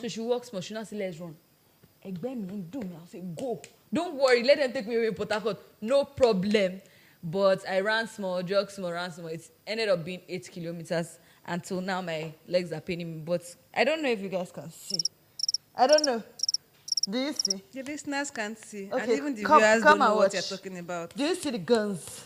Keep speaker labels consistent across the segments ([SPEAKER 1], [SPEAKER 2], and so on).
[SPEAKER 1] So she walks more. She now say, let's run. I'll say, go. Don't worry, let them take me away in Portharcourt. No problem. But I ran small, jogged small, ran small. It ended up being 8 kilometers. Until now, my legs are paining me. But I don't know if you guys can see. I don't know. Do you see?
[SPEAKER 2] The listeners can't see.
[SPEAKER 1] Okay,
[SPEAKER 2] and even the viewers don't know what you're talking about.
[SPEAKER 1] Do you see the guns?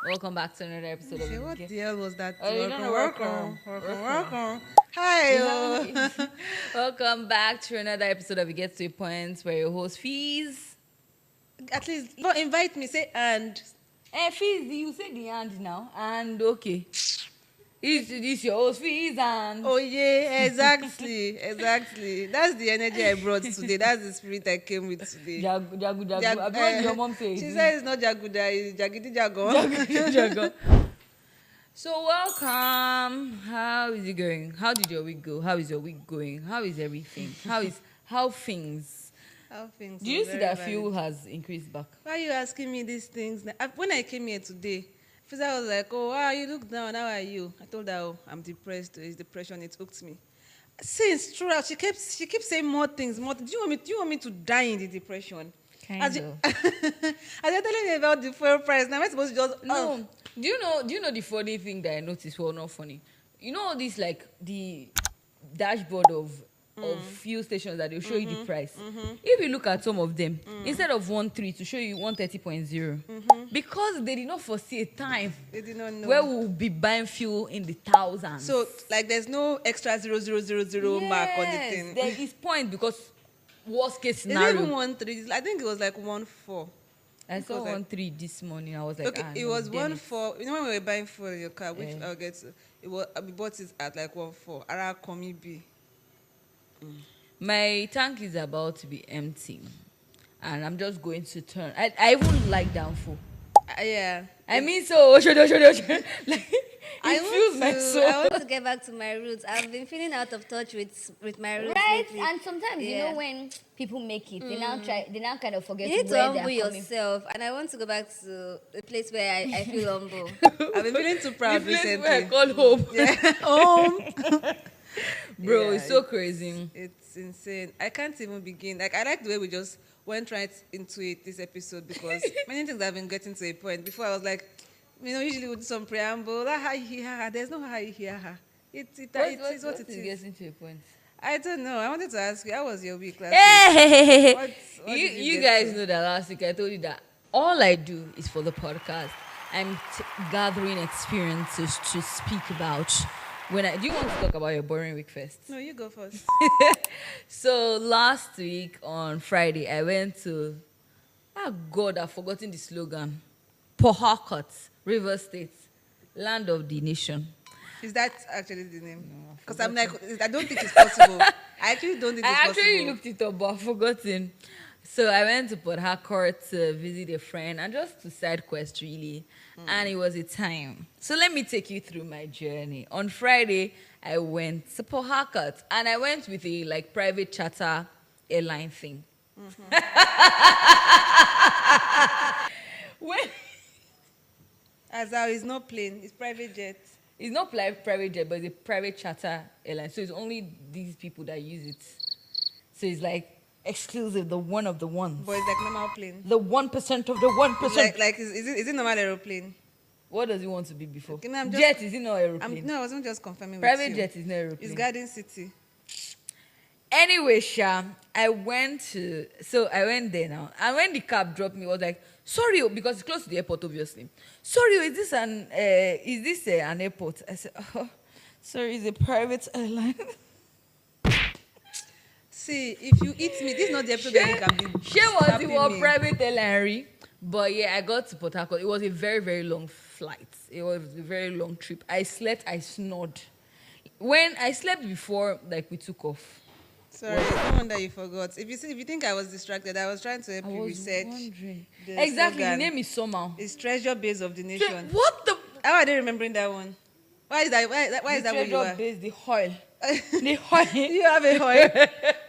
[SPEAKER 1] Welcome back to another episode of
[SPEAKER 2] What the hell was that?
[SPEAKER 1] Welcome.
[SPEAKER 2] Hi.
[SPEAKER 1] Welcome back to another episode of It Gets to a Point, where your host Feez.
[SPEAKER 2] At least don't invite me. Say and.
[SPEAKER 1] Feez, you say the and now. And okay. This your host Feez and.
[SPEAKER 2] Oh yeah, exactly. That's the energy I brought today. That's the spirit I came with today.
[SPEAKER 1] Jagu. I brought your mom say.
[SPEAKER 2] She said it's not Jaguda, it's Jagidi Jago.
[SPEAKER 1] Jago. So welcome. How is it going? How did your week go? How is your week going? How is everything? How things?
[SPEAKER 2] How things?
[SPEAKER 1] Do you see that fuel has increased back?
[SPEAKER 2] Why are you asking me these things? When I came here today, Fiza was like, "Oh, wow, you look down. How are you?" I told her, "Oh, I'm depressed. It's depression. It hooked me." Since throughout, she keeps saying more things. Do you want me to die in the depression?
[SPEAKER 1] As you're
[SPEAKER 2] telling me about the fuel price, now am I supposed to just
[SPEAKER 1] no? Do you know the funny thing that I noticed? Well, not funny. You know all this, like the dashboard of fuel stations that they'll show you the price. If you look at some of them, instead of 1.3 to show you 130.0, because they did not foresee a time
[SPEAKER 2] they did not know
[SPEAKER 1] where we'll be buying fuel in the thousands.
[SPEAKER 2] So like there's no extra 0000 mark on the thing.
[SPEAKER 1] There is point, because worst case
[SPEAKER 2] Is
[SPEAKER 1] scenario.
[SPEAKER 2] it even 1.3? I think it was like 1.4.
[SPEAKER 1] I saw 1.3 this morning. I was like,
[SPEAKER 2] okay, it was 1.4. You know when we were buying fuel in your car, which I'll get to, we bought it at like 1.4. Ara Komi B.
[SPEAKER 1] My tank is about to be empty, and I'm just going to turn. I even like down full.
[SPEAKER 2] Yeah.
[SPEAKER 1] I mean, so like it feels my soul.
[SPEAKER 3] I want to get back to my roots. I've been feeling out of touch with my roots
[SPEAKER 4] right
[SPEAKER 3] lately.
[SPEAKER 4] And sometimes you know when people make it, they now kind of forget
[SPEAKER 3] You need to
[SPEAKER 4] where
[SPEAKER 3] humble
[SPEAKER 4] they're coming.
[SPEAKER 3] yourself, and I want to go back to a place where I feel humble.
[SPEAKER 2] I've been feeling too proud
[SPEAKER 1] The place
[SPEAKER 2] recently.
[SPEAKER 1] where I call home.
[SPEAKER 2] Yeah. Home.
[SPEAKER 1] Bro,
[SPEAKER 2] Yeah,
[SPEAKER 1] it's so crazy.
[SPEAKER 2] It's insane. I can't even begin. Like, I like the way we just went right into it this episode, because many things have been getting to a point. Before I was like, usually we do some preamble. There's no hi. It's what it is.
[SPEAKER 1] Getting to a point.
[SPEAKER 2] I don't know. I wanted to ask you, how was your week last
[SPEAKER 1] Hey,
[SPEAKER 2] week? What did
[SPEAKER 1] you
[SPEAKER 2] get
[SPEAKER 1] guys
[SPEAKER 2] to?
[SPEAKER 1] know that last week I told you that all I do is for the podcast. I'm gathering experiences to speak about. Do you want to talk about your boring week first?
[SPEAKER 2] No, you go first.
[SPEAKER 1] So last week on Friday, I went to, God, I've forgotten the slogan. Portharcourt, River State, land of the nation.
[SPEAKER 2] Is that actually the name? Because I'm like, I don't think it's possible. I actually don't think it's possible.
[SPEAKER 1] I actually looked it up, but I've forgotten. So I went to Portharcourt to visit a friend and just to side quest, really. And it was a time. So let me take you through my journey. On Friday, I went to Portharcourt, and I went with a private charter airline thing.
[SPEAKER 2] As how it's not plane, it's private jet.
[SPEAKER 1] It's not private jet, but it's a private charter airline. So it's only these people that use it. So it's like exclusive, the one of the ones.
[SPEAKER 2] But it's like normal plane.
[SPEAKER 1] The 1% of the 1%.
[SPEAKER 2] Is it normal aeroplane?
[SPEAKER 1] What does it want to be before?
[SPEAKER 2] Okay, no,
[SPEAKER 1] jet, is it not aeroplane?
[SPEAKER 2] No, I wasn't just confirming
[SPEAKER 1] Private
[SPEAKER 2] with you.
[SPEAKER 1] jet is not aeroplane.
[SPEAKER 2] It's Garden City.
[SPEAKER 1] Anyway, Sha, I went there now. And when the cab dropped me, I was like, sorry, because it's close to the airport, obviously. Sorry, is this an airport? I said, oh, sorry, it's a private airline.
[SPEAKER 2] See, if you eat me, this is not the episode where you can be
[SPEAKER 1] She was
[SPEAKER 2] slapping
[SPEAKER 1] the
[SPEAKER 2] me.
[SPEAKER 1] private airline. But yeah, I got to Portharcourt. It was a very, very long flight. It was a very long trip. I slept, I snored. When I slept before, we took off.
[SPEAKER 2] Sorry, no wonder you forgot. If you think I was distracted, I was trying to help you research.
[SPEAKER 1] Wondering.
[SPEAKER 2] The
[SPEAKER 1] Exactly,
[SPEAKER 2] slogan.
[SPEAKER 1] the name is somehow.
[SPEAKER 2] It's Treasure Base of the Nation.
[SPEAKER 1] What the?
[SPEAKER 2] How are they remembering that one? Why is that? Why is that what you
[SPEAKER 1] treasure
[SPEAKER 2] are?
[SPEAKER 1] base, the oil. The Hoy.
[SPEAKER 2] You have a Hoy.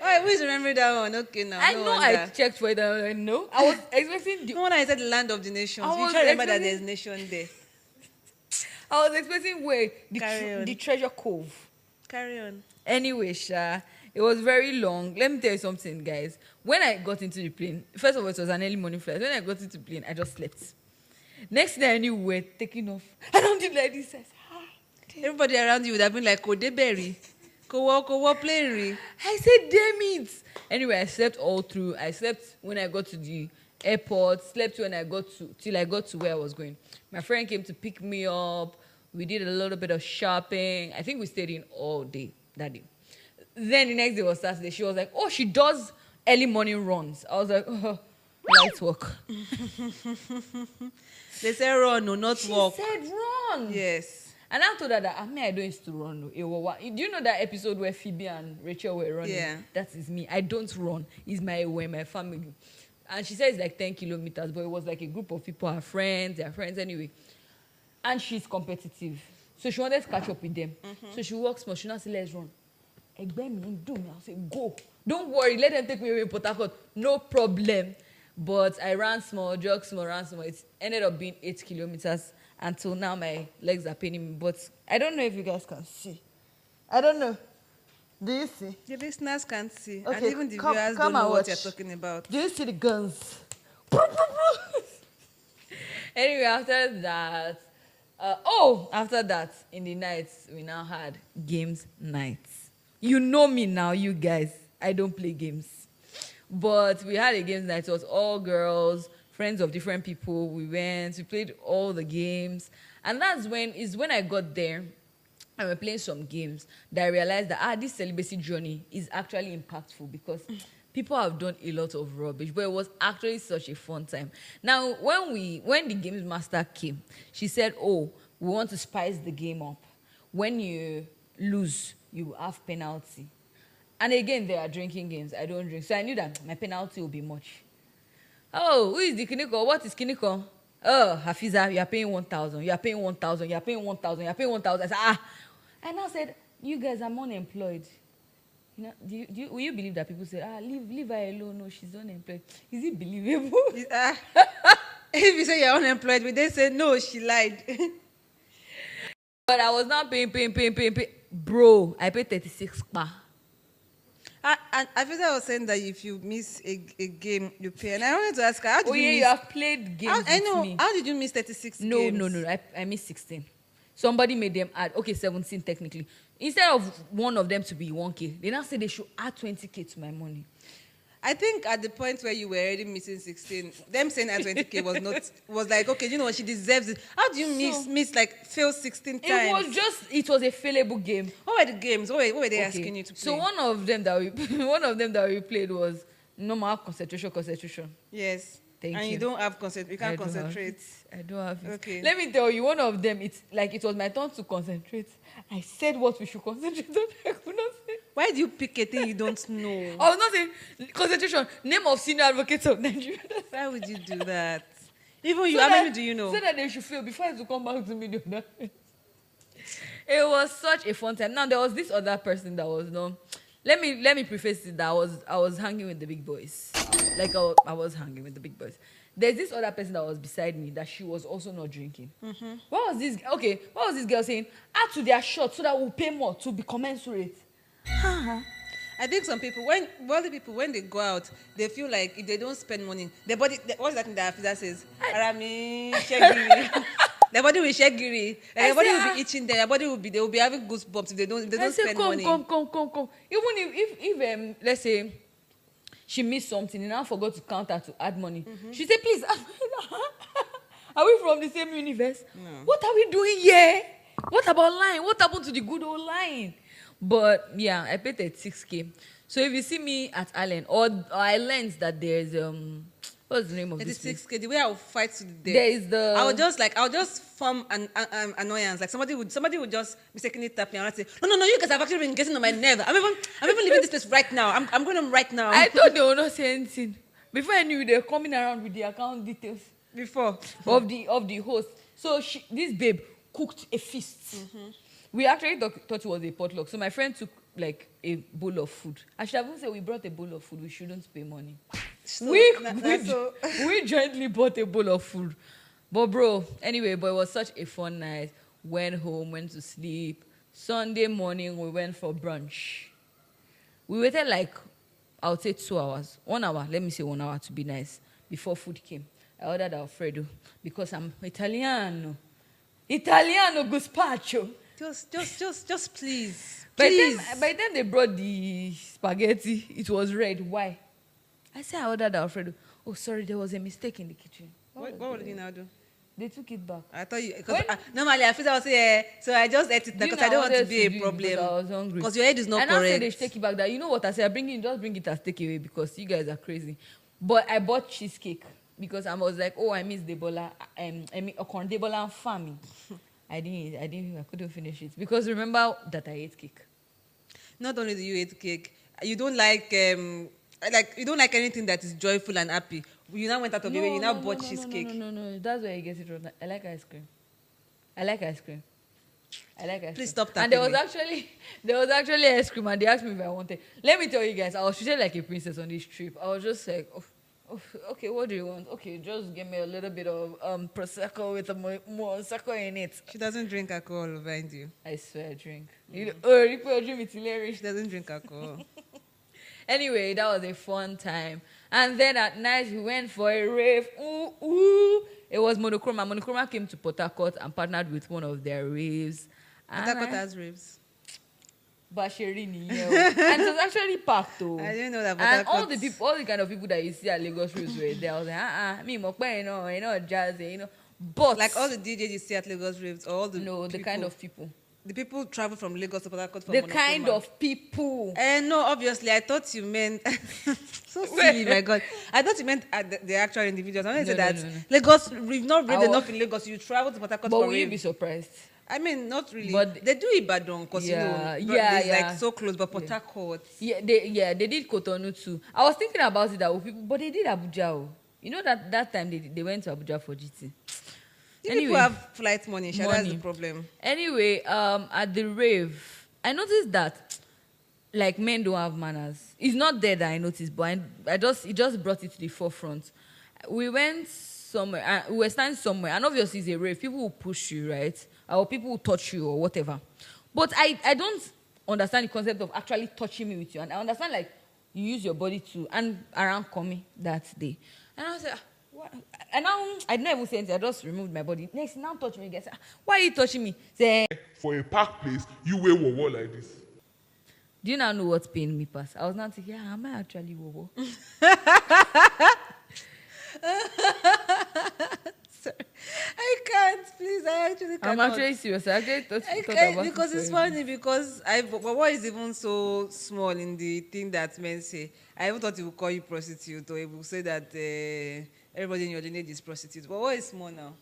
[SPEAKER 2] Oh, who is remembering that one? Okay, now.
[SPEAKER 1] I
[SPEAKER 2] no
[SPEAKER 1] know
[SPEAKER 2] wonder.
[SPEAKER 1] I checked for it. I know. I was expecting the.
[SPEAKER 2] No wonder I said the land of the nations.
[SPEAKER 1] I
[SPEAKER 2] You
[SPEAKER 1] was
[SPEAKER 2] try to remember that
[SPEAKER 1] expecting-
[SPEAKER 2] there's nation there.
[SPEAKER 1] I was expecting where
[SPEAKER 2] Carry on.
[SPEAKER 1] the treasure cove.
[SPEAKER 2] Carry on.
[SPEAKER 1] Anyway, Sha, it was very long. Let me tell you something, guys. When I got into the plane, first of all, it was an early morning flight. When I got into the plane, I just slept. Next thing I knew, we were taking off. I don't do like this. I said,
[SPEAKER 2] Everybody around you would have been like, Kodeberry. Kowo plane.
[SPEAKER 1] I said, damn it. Anyway, I slept all through. I slept when I got to the airport, slept when I got to, till I got to where I was going. My friend came to pick me up. We did a little bit of shopping. I think we stayed in all day that day. Then the next day was Saturday. She was like, oh, she does early morning runs. I was like, oh, light work.
[SPEAKER 2] They say run, no, not
[SPEAKER 1] She
[SPEAKER 2] walk.
[SPEAKER 1] said run.
[SPEAKER 2] Yes.
[SPEAKER 1] And I told her that I don't used to run. Do you know that episode where Phoebe and Rachel were running?
[SPEAKER 2] Yeah.
[SPEAKER 1] That is me. I don't run. It's my way, my family. And she said it's like 10 kilometers, but it was like a group of people, her friends, their friends anyway. And she's competitive. So she wanted to catch up with them. So she walks small. She now said, let's run. I'll say, go. Don't worry, let them take me away in Portharcourt. No problem. But I ran small, jogged small, ran small. It ended up being 8 kilometers. Until now, my legs are paining me. But I don't know if you guys can see. I don't know. Do you see?
[SPEAKER 2] The listeners can't see. And
[SPEAKER 1] Okay,
[SPEAKER 2] even the
[SPEAKER 1] come-
[SPEAKER 2] viewers
[SPEAKER 1] come
[SPEAKER 2] don't know
[SPEAKER 1] and
[SPEAKER 2] what
[SPEAKER 1] watch.
[SPEAKER 2] you're talking about.
[SPEAKER 1] Do you see the guns? Anyway, after that, after that, in the nights, we now had games nights. You know me now, you guys. I don't play games. But we had a games night. It was all girls, friends of different people. We played all the games. And that's when I got there and we're playing some games that I realized that this celibacy journey is actually impactful because people have done a lot of rubbish, but it was actually such a fun time. Now, when the games master came, she said, oh, we want to spice the game up. When you lose, you will have penalty. And again, there are drinking games. I don't drink. So I knew that my penalty will be much. Oh, who is the kiniko? What is kiniko? Oh, Hafiza, you are paying 1,000. You are paying 1,000. You are paying 1,000. You are paying 1,000. I said, And I said, you guys, I'm unemployed. You know, will you believe that people say, leave her alone. No, she's unemployed. Is it believable?
[SPEAKER 2] If you say you're unemployed, but they say, no, she lied.
[SPEAKER 1] But I was not paying. Bro, I paid 36 pa.
[SPEAKER 2] I feel I was saying that if you miss a game, you pay. And I wanted to ask her, how did
[SPEAKER 1] You have played games
[SPEAKER 2] I know.
[SPEAKER 1] with me.
[SPEAKER 2] How did you miss 36 games?
[SPEAKER 1] No. I missed 16. Somebody made them add, 17 technically. Instead of one of them to be 1K, they now say they should add 20K to my money.
[SPEAKER 2] I think at the point where you were already missing 16, them saying that 20K was like, okay, you know what, she deserves it. How do you fail 16 times?
[SPEAKER 1] It was a failable game.
[SPEAKER 2] What were the games? What were they asking you to play?
[SPEAKER 1] So one of them that we played was normal concentration.
[SPEAKER 2] Yes.
[SPEAKER 1] Thank you.
[SPEAKER 2] And you don't have concentration. You can't concentrate.
[SPEAKER 1] I don't have it.
[SPEAKER 2] Okay.
[SPEAKER 1] Let me tell you, one of them, it was my turn to concentrate. I said what we should concentrate on. I could not say.
[SPEAKER 2] Why do you pick a thing you don't know?
[SPEAKER 1] I was not saying concentration. Name of senior advocates of Nigeria.
[SPEAKER 2] Why would you do that? Even you, how many do you know?
[SPEAKER 1] So that they should fail before it will come back to me. It was such a fun time. Now there was this other person that was Let me preface it that I was hanging with the big boys. I was hanging with the big boys. There's this other person that was beside me that she was also not drinking. Mm-hmm. What was this girl saying? Add to their shot so that we'll pay more to be commensurate.
[SPEAKER 2] I think some people, when they go out, they feel like if they don't spend money, their body, what's that thing that Afida says? Arami, shagiri. Their body will shagiri. Their body will be itching there. They will be having goosebumps if they don't spend money.
[SPEAKER 1] Come. Even if let's say she missed something and now forgot to count her to add money. Mm-hmm. She said, please, are we from the same universe? No. What are we doing here? What about line? What happened to the good old line? But yeah, I paid 36K. So if you see me at Allen, or I learned that there's what's the name of this place?
[SPEAKER 2] 36K. The way I will fight to the death.
[SPEAKER 1] There is the.
[SPEAKER 2] I'll just form an annoyance. Like somebody would just mistakenly tap me and I'd say, no, you guys have actually been getting on my nerve. I'm even leaving this place right now. I'm going home right now.
[SPEAKER 1] I thought they were not saying anything. Before I knew, they were coming around with the account details.
[SPEAKER 2] Before
[SPEAKER 1] of the host. So this babe cooked a feast. Mm-hmm. We actually thought it was a potluck. So my friend took like a bowl of food. I should have even said we brought a bowl of food. We shouldn't pay money.
[SPEAKER 2] So,
[SPEAKER 1] We jointly bought a bowl of food. But bro, anyway, but it was such a fun night. Went home, went to sleep. Sunday morning, we went for brunch. We waited like, I would say 2 hours. 1 hour, let me say 1 hour to be nice, before food came. I ordered Alfredo because I'm Italiano. Italiano guzpacho.
[SPEAKER 2] Just please.
[SPEAKER 1] By
[SPEAKER 2] Please.
[SPEAKER 1] the time they brought the spaghetti, it was red. Why? I said I ordered Alfredo. Oh, sorry, there was a mistake in the kitchen.
[SPEAKER 2] What did you now do?
[SPEAKER 1] They took it back.
[SPEAKER 2] I thought you, because normally I feel I would say, so I just ate it because I don't want to be a problem.
[SPEAKER 1] Because I was hungry.
[SPEAKER 2] Because your head is not
[SPEAKER 1] and
[SPEAKER 2] correct.
[SPEAKER 1] And I said they should take it back. That, you know what I said? Just bring it as takeaway because you guys are crazy. But I bought cheesecake because I was like, oh, I miss Debola. I mean, Okon Debola and Fami. I couldn't finish it because remember that I ate cake. Not
[SPEAKER 2] only do you eat cake, you don't like you don't like anything that is joyful and happy. You now went out of your way. You now bought cheesecake.
[SPEAKER 1] No. That's where you get it wrong. I like ice cream.
[SPEAKER 2] Please stop tapping.
[SPEAKER 1] And there was actually ice cream, and they asked me if I wanted. Let me tell you guys, I was treated like a princess on this trip. I was just like, oh, okay, what do you want? Okay, just give me a little bit of prosecco with more prosecco in it.
[SPEAKER 2] She doesn't drink alcohol, mind you.
[SPEAKER 1] I swear, I drink. You drink it's hilarious.
[SPEAKER 2] She doesn't drink alcohol.
[SPEAKER 1] Anyway, that was a fun time. And then at night, we went for a rave. Ooh. It was Monochroma. Monochroma came to Portharcourt and partnered with one of their raves.
[SPEAKER 2] Portharcourt has raves.
[SPEAKER 1] Bashirini, yeah. And it was actually packed, though.
[SPEAKER 2] I didn't know that.
[SPEAKER 1] And all the kind of people that you see at Lagos raves were there. I was like, me, Mokpe, you know, jazz, you know. But
[SPEAKER 2] like all the DJs you see at Lagos raves, or all the
[SPEAKER 1] the kind of people.
[SPEAKER 2] The people travel from Lagos to Portharcourt for
[SPEAKER 1] the
[SPEAKER 2] Monochroma.
[SPEAKER 1] Kind of people.
[SPEAKER 2] No, obviously, I thought you meant... so silly, my God. I thought you meant the actual individuals. I wanted to say that Lagos, we've not read enough in Lagos. You travel to Portharcourt for
[SPEAKER 1] But will you be surprised?
[SPEAKER 2] I mean, not really.
[SPEAKER 1] But
[SPEAKER 2] they do Ibadan because, it's like so close, but Portharcourt...
[SPEAKER 1] They did Cotonou too. I was thinking about it, that people, but they did Abuja. You know that time they went to Abuja for GT.
[SPEAKER 2] People have flight money. That's the problem.
[SPEAKER 1] Anyway, at the rave, I noticed that like men don't have manners. It's not there that I noticed, but it just brought it to the forefront. We went somewhere, we were standing somewhere, and obviously it's a rave. People will push you, right? Or people will touch you or whatever. But I don't understand the concept of actually touching me with you. And I understand like you use your body to, and around Komi that day. And I was like, what? And now I didn't even say anything. I just removed my body. Next, now touch me again. Say, why are you touching me? Say,
[SPEAKER 5] for a park place, you wear wowo like this.
[SPEAKER 1] Do you now know what pain me pass? I was not thinking, am I actually wowo?
[SPEAKER 2] Sorry. I can't, please. I actually can't.
[SPEAKER 1] I'm actually serious. I actually thought about
[SPEAKER 2] because it's funny because what is even so small in the thing that men say. I even thought he would call you prostitute, or he would say that everybody in your lineage is prostitute. But what is small now?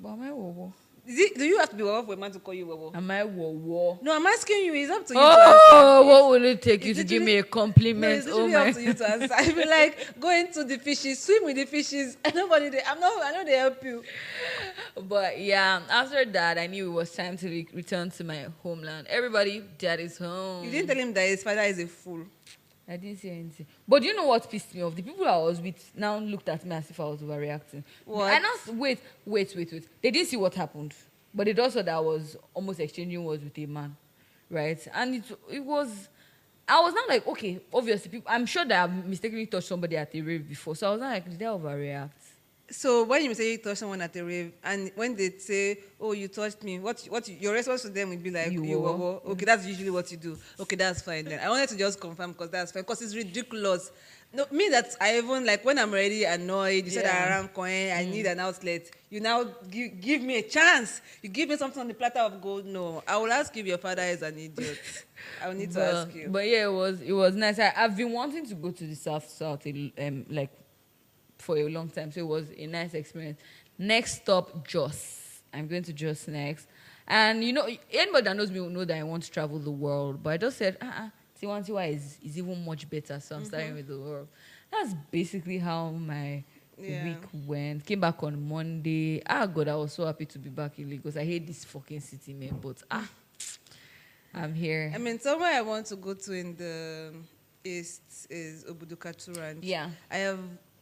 [SPEAKER 1] But am I wowo?
[SPEAKER 2] Do you have to be wowo for a man to call you wowo?
[SPEAKER 1] Am I wowo?
[SPEAKER 2] No, I'm asking you. It's up to you
[SPEAKER 1] to answer. What will it take you to give me a compliment?
[SPEAKER 2] No, it's up to you to answer. I feel like go into the fishes, swim with the fishes, and nobody there. I know they help you.
[SPEAKER 1] But yeah, after that, I knew it was time to return to my homeland. Everybody, dad is home.
[SPEAKER 2] You didn't tell him that his father is a fool.
[SPEAKER 1] I didn't say anything. But you know what pissed me off? The people I was with now looked at me as if I was overreacting.
[SPEAKER 2] What?
[SPEAKER 1] And I wait. They didn't see what happened. But they also that I was almost exchanging words with a man. Right? And it was... I was not like, okay, obviously, I'm sure that I've mistakenly touched somebody at a rave before. So I was not like, did I overreact?
[SPEAKER 2] So when you say you touch someone at a rave, and when they say, "Oh, you touched me," your response to them would be like, "You were." Okay, that's usually what you do. Okay, that's fine then. I wanted to just confirm because that's fine. Because it's ridiculous. No, me that I even like when I'm already annoyed. You said around coin, I need an outlet. You now give me a chance. You give me something on the platter of gold. No, I will ask if your father is an idiot. I will need to ask you.
[SPEAKER 1] But yeah, it was nice. I've been wanting to go to the south, like. For a long time, so it was a nice experience. Next stop, Jos. I'm going to Jos next. And you know, anybody that knows me will know that I want to travel the world. But I just said, Tiwantiwa is even much better, so I'm starting with the world. That's basically how my week went. Came back on Monday. God, I was so happy to be back in Lagos. I hate this fucking city, man. But I'm here.
[SPEAKER 2] I mean, somewhere I want to go to in the east is Obudukatu Ranch.
[SPEAKER 1] Yeah.
[SPEAKER 2] I have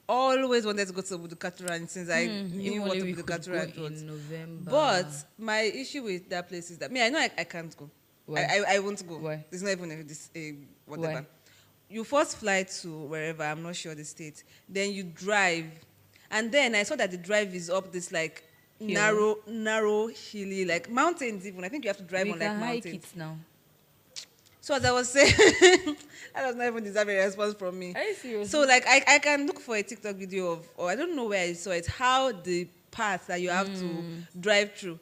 [SPEAKER 2] always wanted to go to Obudukatu Ranch since I knew
[SPEAKER 1] If
[SPEAKER 2] what
[SPEAKER 1] only we could
[SPEAKER 2] Obudukatu
[SPEAKER 1] go
[SPEAKER 2] Ranch was.
[SPEAKER 1] in November.
[SPEAKER 2] But my issue with that place is that I know I can't go.
[SPEAKER 1] Why?
[SPEAKER 2] I won't go.
[SPEAKER 1] Why?
[SPEAKER 2] There's not even whatever.
[SPEAKER 1] Why?
[SPEAKER 2] You first fly to wherever, I'm not sure the state. Then you drive. And then I saw that the drive is up this like
[SPEAKER 1] Hill.
[SPEAKER 2] narrow, hilly, like mountains even. I think you have to drive
[SPEAKER 1] We
[SPEAKER 2] on
[SPEAKER 1] can
[SPEAKER 2] like
[SPEAKER 1] hike
[SPEAKER 2] mountains.
[SPEAKER 1] it now.
[SPEAKER 2] So as I was saying, I does not even deserve a response from me.
[SPEAKER 1] Are you serious?
[SPEAKER 2] So like I can look for a TikTok video of, or I don't know where I saw it, how the path that you have to drive through.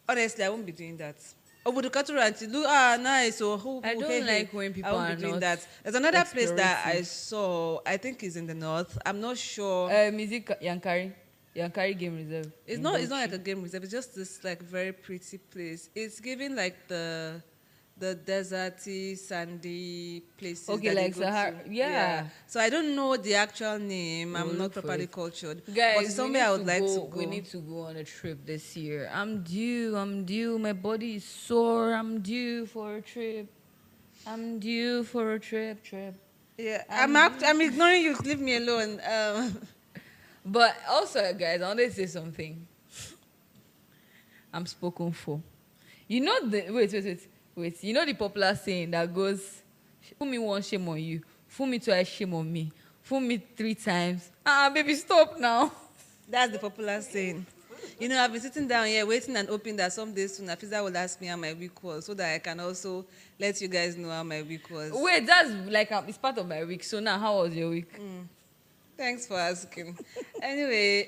[SPEAKER 2] Honestly, I won't be doing that. Obudukatu Ranch, look, nice. So
[SPEAKER 1] I don't like when people
[SPEAKER 2] I won't
[SPEAKER 1] are
[SPEAKER 2] be doing
[SPEAKER 1] not
[SPEAKER 2] that. There's another place that I
[SPEAKER 1] explorative.
[SPEAKER 2] saw. I think is in the north. I'm not sure.
[SPEAKER 1] Is it Yankari? Yankari Game Reserve.
[SPEAKER 2] It's
[SPEAKER 1] in
[SPEAKER 2] not. It's not
[SPEAKER 1] Bauchi?
[SPEAKER 2] like a game reserve. It's just this like very pretty place. It's giving like the deserty, sandy places.
[SPEAKER 1] Okay,
[SPEAKER 2] that they
[SPEAKER 1] like
[SPEAKER 2] go
[SPEAKER 1] Sahara.
[SPEAKER 2] to.
[SPEAKER 1] Yeah.
[SPEAKER 2] So I don't know the actual name.
[SPEAKER 1] We'll
[SPEAKER 2] I'm not
[SPEAKER 1] look for
[SPEAKER 2] properly
[SPEAKER 1] it.
[SPEAKER 2] cultured.
[SPEAKER 1] Guys,
[SPEAKER 2] but it's somewhere I would like to go.
[SPEAKER 1] We need to go on a trip this year. I'm due. My body is sore. I'm due for a trip. Trip.
[SPEAKER 2] Yeah, I'm ignoring you. Leave me alone.
[SPEAKER 1] But also, guys, I want to say something. I'm spoken for. You know wait. You know the popular saying that goes, "Fool me once, shame on you. Fool me twice, shame on me. Fool me 3 times. Baby, stop now."
[SPEAKER 2] That's the popular saying. You know, I've been sitting down here waiting and hoping that someday soon Afiza will ask me how my week was so that I can also let you guys know how my week was.
[SPEAKER 1] Wait, that's like it's part of my week. So now, how was your week?
[SPEAKER 2] Thanks for asking. Anyway,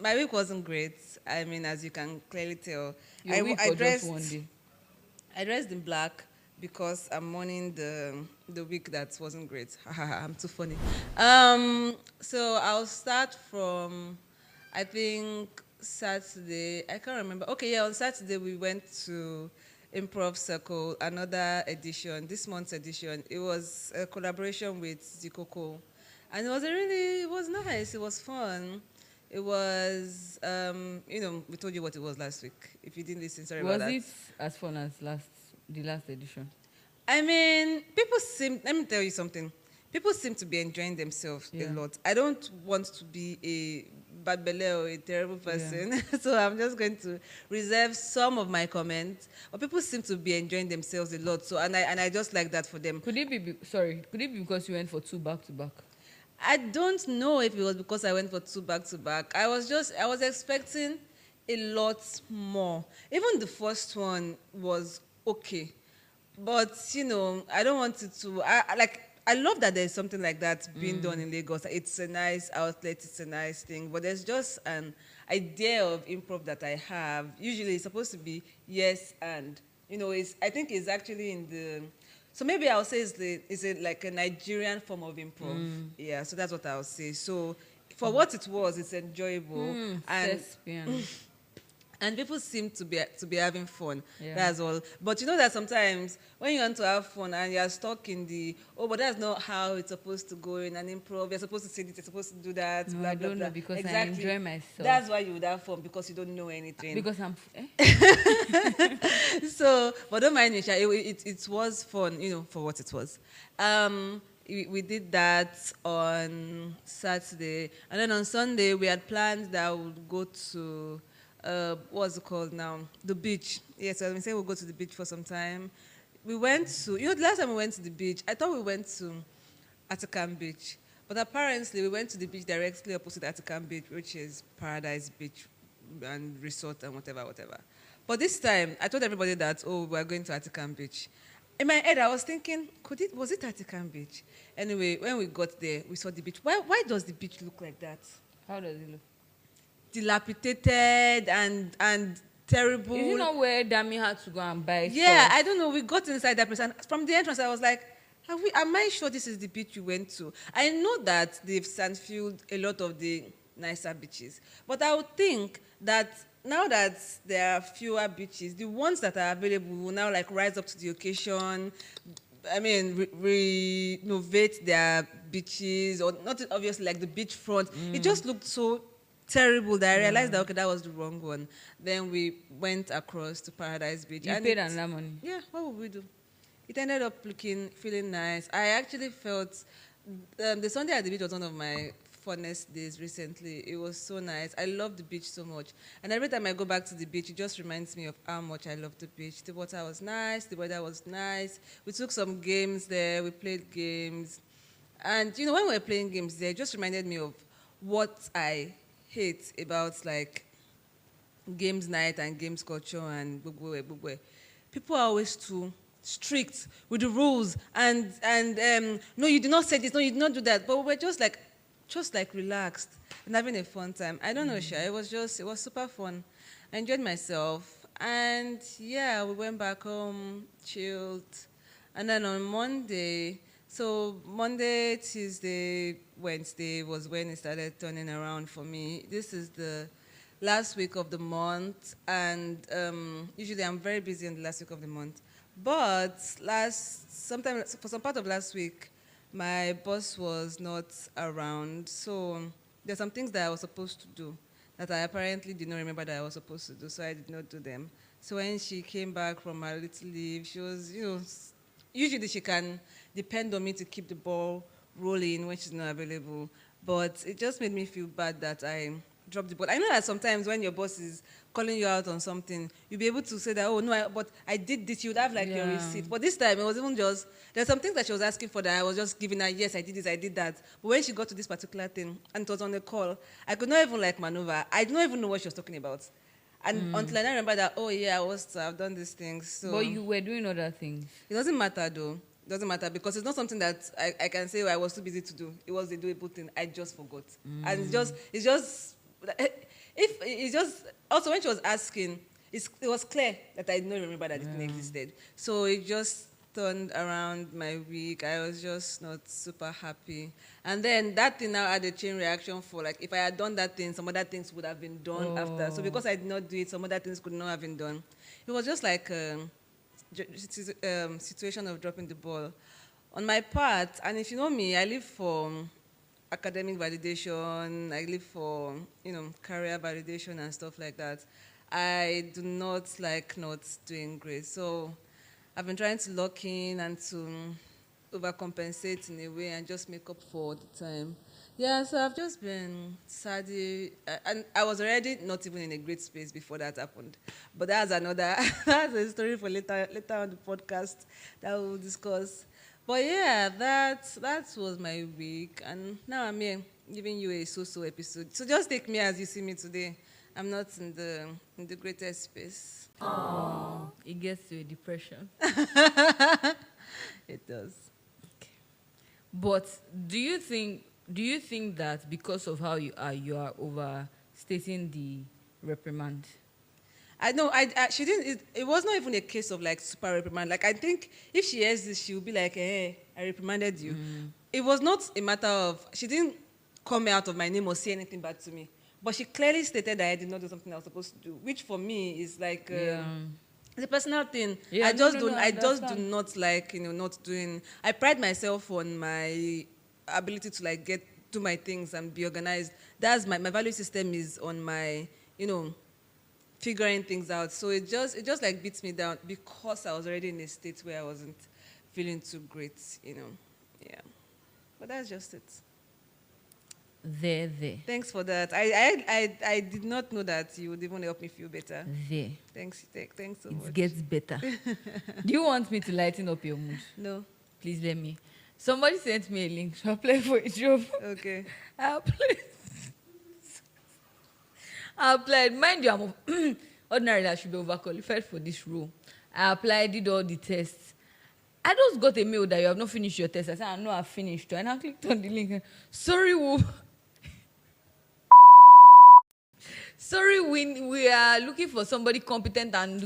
[SPEAKER 2] my week wasn't great. I mean, as you can clearly tell,
[SPEAKER 1] Your week or just one day?
[SPEAKER 2] I dressed in black because I'm mourning the week that wasn't great. I'm too funny. So I'll start from, I think, Saturday. I can't remember. Okay, yeah, on Saturday we went to Improv Circle, another edition, this month's edition. It was a collaboration with Zikoko. And it was nice. It was fun. It was, we told you what it was last week. If you didn't listen, sorry about that.
[SPEAKER 1] Was it as fun as the last edition?
[SPEAKER 2] I mean, let me tell you something. People seem to be enjoying themselves a lot. I don't want to be a bad belly or a terrible person, so I'm just going to reserve some of my comments. But people seem to be enjoying themselves a lot, so and I just like that for them.
[SPEAKER 1] Could it be because you went for 2 back-to-back?
[SPEAKER 2] I don't know if it was because I went for 2 back-to-back. I was expecting a lot more. Even the first one was okay. But, I don't want it to... I love that there's something like that being done in Lagos. It's a nice outlet. It's a nice thing. But there's just an idea of improv that I have. Usually it's supposed to be yes and. I think it's actually in the... So maybe I'll say it's like a Nigerian form of improv. Yeah, so that's what I'll say. So for what it was, it's enjoyable. And people seem to be having fun. Yeah. That's all. But that sometimes when you want to have fun and you're stuck in but that's not how it's supposed to go in an improv. You're supposed to say this, you're supposed to do that.
[SPEAKER 1] No,
[SPEAKER 2] blah,
[SPEAKER 1] I
[SPEAKER 2] blah,
[SPEAKER 1] don't
[SPEAKER 2] blah.
[SPEAKER 1] know because
[SPEAKER 2] exactly.
[SPEAKER 1] I enjoy myself.
[SPEAKER 2] That's why you would have fun, because you don't know anything.
[SPEAKER 1] Because I'm...
[SPEAKER 2] So, but don't mind me, Sha. It was fun, for what it was. We did that on Saturday. And then on Sunday, we had planned that we would go to... what's it called now? The beach. Yes, so I've been saying we'll go to the beach for some time. We went to, the last time we went to the beach, I thought we went to Atacam Beach. But apparently we went to the beach directly opposite Atacam Beach, which is Paradise Beach and resort and whatever. But this time, I told everybody that, we're going to Atacam Beach. In my head, I was thinking, was it Atacam Beach? Anyway, when we got there, we saw the beach. Why does the beach look like that?
[SPEAKER 1] How does it look?
[SPEAKER 2] Dilapidated and terrible.
[SPEAKER 1] Is it not where Dami had to go and buy
[SPEAKER 2] stuff? I
[SPEAKER 1] don't
[SPEAKER 2] don't know. We got inside that place, and from the entrance, I was like, am I sure this is the beach we went to? I know that they've sand-filled a lot of the nicer beaches, but I would think that now that there are fewer beaches, the ones that are available will now rise up to the occasion. I mean, renovate their beaches, or not obviously like the beachfront. It just looked so terrible that I realized that that was the wrong one. Then we went across to Paradise Beach.
[SPEAKER 1] You paid another money.
[SPEAKER 2] Yeah, what would we do? it ended up feeling nice. I actually felt the Sunday at the beach was one of my funnest days recently. It was so nice. I love the beach so much. And every time I go back to the beach, it just reminds me of how much I love the beach. The water was nice. The weather was nice. We took some games there. We played games. And, when we were playing games there, it just reminded me of what I hate about, like, games night and games culture and gbogbo. People are always too strict with the rules and no, you did not say this, no, you did not do that. But we're just like relaxed and having a fun time. I don't know, Sha. It was super fun. I enjoyed myself. And yeah, we went back home, chilled. And then on Monday, Tuesday, Wednesday was when it started turning around for me. This is the last week of the month, and usually I'm very busy in the last week of the month. But for some part of last week, my boss was not around, so there's some things that I was supposed to do that I apparently did not remember that I was supposed to do, so I did not do them. So when she came back from her little leave, she was, usually she can depend on me to keep the ball rolling when she's not available, but it just made me feel bad that I dropped the ball. I know that sometimes when your boss is calling you out on something, you'll be able to say that, oh, no, but I did this. You would have, your receipt. But this time, it was even just, there's some things that she was asking for that I was just giving her, yes, I did this, I did that. But when she got to this particular thing, and it was on the call, I could not even, maneuver. I did not even know what she was talking about. And until I remember that, oh, yeah, I've done these things. So
[SPEAKER 1] But you were doing other things.
[SPEAKER 2] It doesn't matter, though. It doesn't matter because it's not something that I can say, I was too busy to do. It was a doable thing. I just forgot. And also when she was asking, it was clear that I did not remember that it thing existed. So it just turned around my week. I was just not super happy. And then that thing now had a chain reaction for, if I had done that thing, some other things would have been done after. So because I did not do it, some other things could not have been done. It was just like situation of dropping the ball on my part. And if you know me, I live for academic validation, I live for career validation and stuff like that. I do not like not doing great, so I've been trying to lock in and to overcompensate in a way and just make up for the time. Yeah, so I've just been sad, and I was already not even in a great space before that happened. But that's a story for later on the podcast that we'll discuss. But yeah, that was my week, and now I'm here giving you a so-so episode. So just take me as you see me today. I'm not in the greatest space.
[SPEAKER 1] Oh, it gets to a depression.
[SPEAKER 2] It does.
[SPEAKER 1] Okay. But do you think that because of how you are overstating the reprimand?
[SPEAKER 2] I know. She didn't. It was not even a case of super reprimand. I think if she hears this, she will be like, "Hey, I reprimanded you." It was not a matter of, she didn't call me out of my name or say anything bad to me, but she clearly stated that I did not do something I was supposed to do, which for me is it's a personal thing.
[SPEAKER 1] Yeah,
[SPEAKER 2] I just do not not doing. I pride myself on my ability to do my things and be organized. That's my value system is on my figuring things out. So it just beats me down because I was already in a state where I wasn't feeling too great, Yeah. But that's just it.
[SPEAKER 1] There.
[SPEAKER 2] Thanks for that. I did not know that you would even help me feel better.
[SPEAKER 1] There.
[SPEAKER 2] Thanks so much.
[SPEAKER 1] It gets better. Do you want me to lighten up your mood?
[SPEAKER 2] No.
[SPEAKER 1] Please let me. Somebody sent me a link to apply for a job.
[SPEAKER 2] Okay.
[SPEAKER 1] I applied. Mind you, I'm ordinarily I should be overqualified for this role. I applied, did all the tests. I just got a mail that you have not finished your test. I said, I know I've finished. And I clicked on the link. Sorry, we are looking for somebody competent and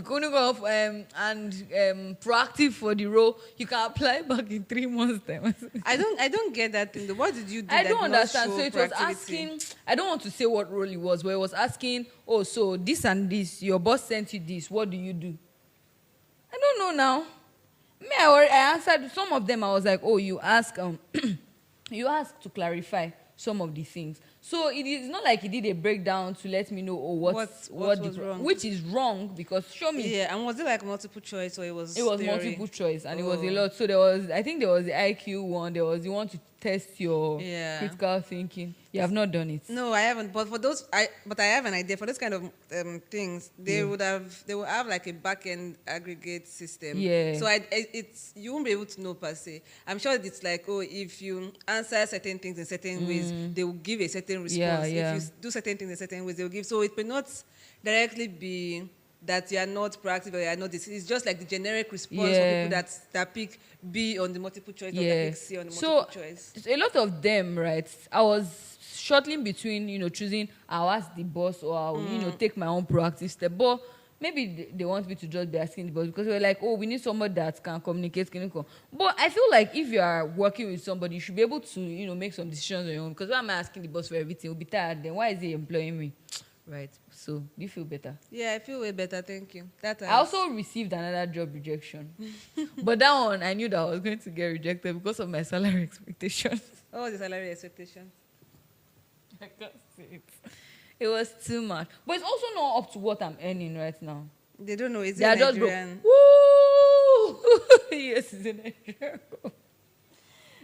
[SPEAKER 1] proactive for the role. You can apply back in 3 months' time.
[SPEAKER 2] I don't get that thing. What did you do?
[SPEAKER 1] I don't understand. So it was asking, I don't want to say what role it was, but it was asking, so this and this, your boss sent you this, what do you do? I don't know now. I answered some of them. I was like, you ask to clarify. some of the things. So it is not like he did a breakdown to let me know what
[SPEAKER 2] was wrong.
[SPEAKER 1] which is wrong, because show me.
[SPEAKER 2] Yeah, and was it like multiple choice or it was
[SPEAKER 1] It was
[SPEAKER 2] theory?
[SPEAKER 1] multiple choice, and it was a lot. So there was the IQ one, there was the one to test your critical thinking. You have not done it.
[SPEAKER 2] No, I haven't. But for those, I have an idea for those kind of things. They will have like a back end aggregate system.
[SPEAKER 1] Yeah.
[SPEAKER 2] So you won't be able to know per se. I'm sure it's like, oh, if you answer certain things in certain ways, they will give a certain response.
[SPEAKER 1] Yeah.
[SPEAKER 2] If you do certain things in certain ways, they will give. So it may not directly be that you are not proactive or you are not this. It's just like the generic response for people that pick B on the multiple choice or that pick C on the multiple choice.
[SPEAKER 1] So a lot of them, right? I was shuttling between, choosing I'll ask the boss or I'll, take my own proactive step. But maybe they want me to just be asking the boss, because we're like, oh, we need somebody that can communicate. But I feel like if you are working with somebody, you should be able to, make some decisions on your own. Because why am I asking the boss for everything? We'll be tired. Then why is he employing me? Right. So, do you feel better?
[SPEAKER 2] Yeah, I feel way better. Thank you. I
[SPEAKER 1] also received another job rejection. But that one, I knew that I was going to get rejected because of my salary expectations.
[SPEAKER 2] Oh, the salary expectations.
[SPEAKER 1] I can't say it. It was too much. But it's also not up to what I'm earning right now.
[SPEAKER 2] They don't know. Is it
[SPEAKER 1] They are just
[SPEAKER 2] Nigerian?
[SPEAKER 1] Woo! Yes, it's a Nigerian company.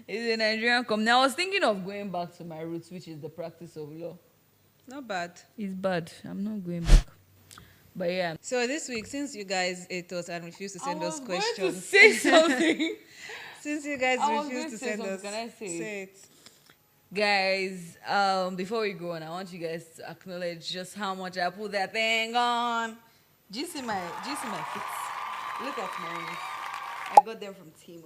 [SPEAKER 1] It's a Nigerian company. I was thinking of going back to my roots, which is the practice of law.
[SPEAKER 2] Not bad.
[SPEAKER 1] It's bad. I'm not going back. But yeah.
[SPEAKER 2] So this week, since you guys ate us and refused to send us
[SPEAKER 1] I
[SPEAKER 2] questions,
[SPEAKER 1] was going to say something.
[SPEAKER 2] since you guys
[SPEAKER 1] I was
[SPEAKER 2] refused
[SPEAKER 1] going
[SPEAKER 2] to
[SPEAKER 1] to say
[SPEAKER 2] send
[SPEAKER 1] something.
[SPEAKER 2] us,
[SPEAKER 1] Can I say
[SPEAKER 2] it?
[SPEAKER 1] Guys, before we go on, I want you guys to acknowledge just how much I put that thing on. Do you see my feet? Look at mine. I got them from Temu.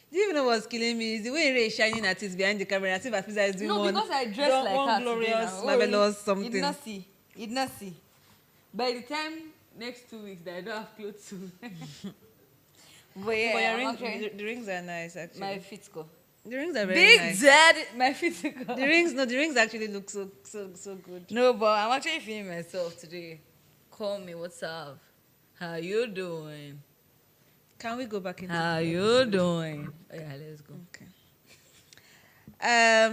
[SPEAKER 2] Do you even know what's killing me? Is the way Ray is shining at it behind the camera as if Afiza is doing
[SPEAKER 1] because I dress like
[SPEAKER 2] one
[SPEAKER 1] her
[SPEAKER 2] glorious,
[SPEAKER 1] today now.
[SPEAKER 2] marvelous something.
[SPEAKER 1] Did not see. By the time next 2 weeks that I don't have clothes to. But yeah,
[SPEAKER 2] the rings are nice actually.
[SPEAKER 1] my feet go.
[SPEAKER 2] The rings are very
[SPEAKER 1] Big
[SPEAKER 2] nice.
[SPEAKER 1] Daddy, my feet go.
[SPEAKER 2] The rings actually look so good.
[SPEAKER 1] No, but I'm actually feeling myself today. Call me, what's up? How you doing?
[SPEAKER 2] Can we go back into
[SPEAKER 1] How you doing? Oh, yeah, let's go.
[SPEAKER 2] Okay.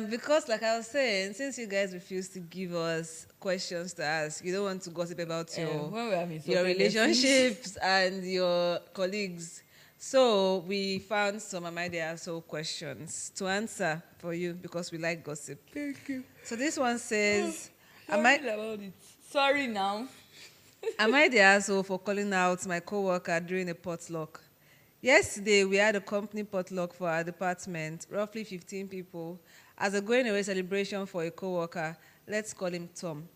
[SPEAKER 2] Because like I was saying, since you guys refuse to give us questions to ask, you don't want to gossip about your relationships and your colleagues. So we found some Amide Aso questions to answer for you because we like gossip.
[SPEAKER 1] Thank you.
[SPEAKER 2] So this one says,
[SPEAKER 1] Sorry now.
[SPEAKER 2] am I the asshole for calling out my co-worker during a potluck? Yesterday, we had a company potluck for our department, roughly 15 people, as a going-away celebration for a co-worker. Let's call him Tom.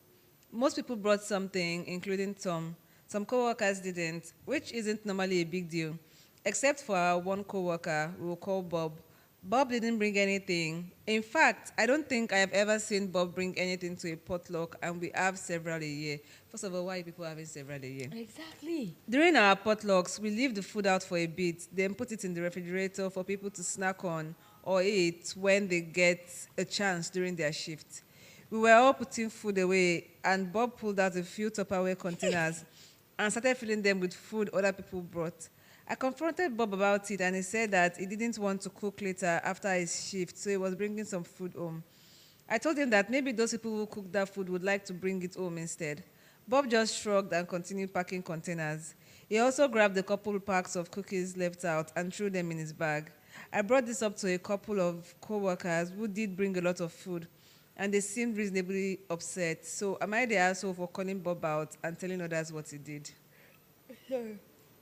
[SPEAKER 2] Most people brought something, including Tom. Some co-workers didn't, which isn't normally a big deal, except for our one co-worker, we'll call Bob. Bob didn't bring anything. In fact, I don't think I have ever seen Bob bring anything to a potluck, and we have several a year. First of all, why are people having several a year?
[SPEAKER 1] Exactly.
[SPEAKER 2] During our potlucks, we leave the food out for a bit, then put it in the refrigerator for people to snack on or eat when they get a chance during their shift. We were all putting food away, and Bob pulled out a few Tupperware containers and started filling them with food other people brought. I confronted Bob about it, and he said that he didn't want to cook later after his shift, so he was bringing some food home. I told him that maybe those people who cooked that food would like to bring it home instead. Bob just shrugged and continued packing containers. He also grabbed a couple packs of cookies left out and threw them in his bag. I brought this up to a couple of co-workers who did bring a lot of food, and they seemed reasonably upset. So am I the asshole for calling Bob out and telling others what he did?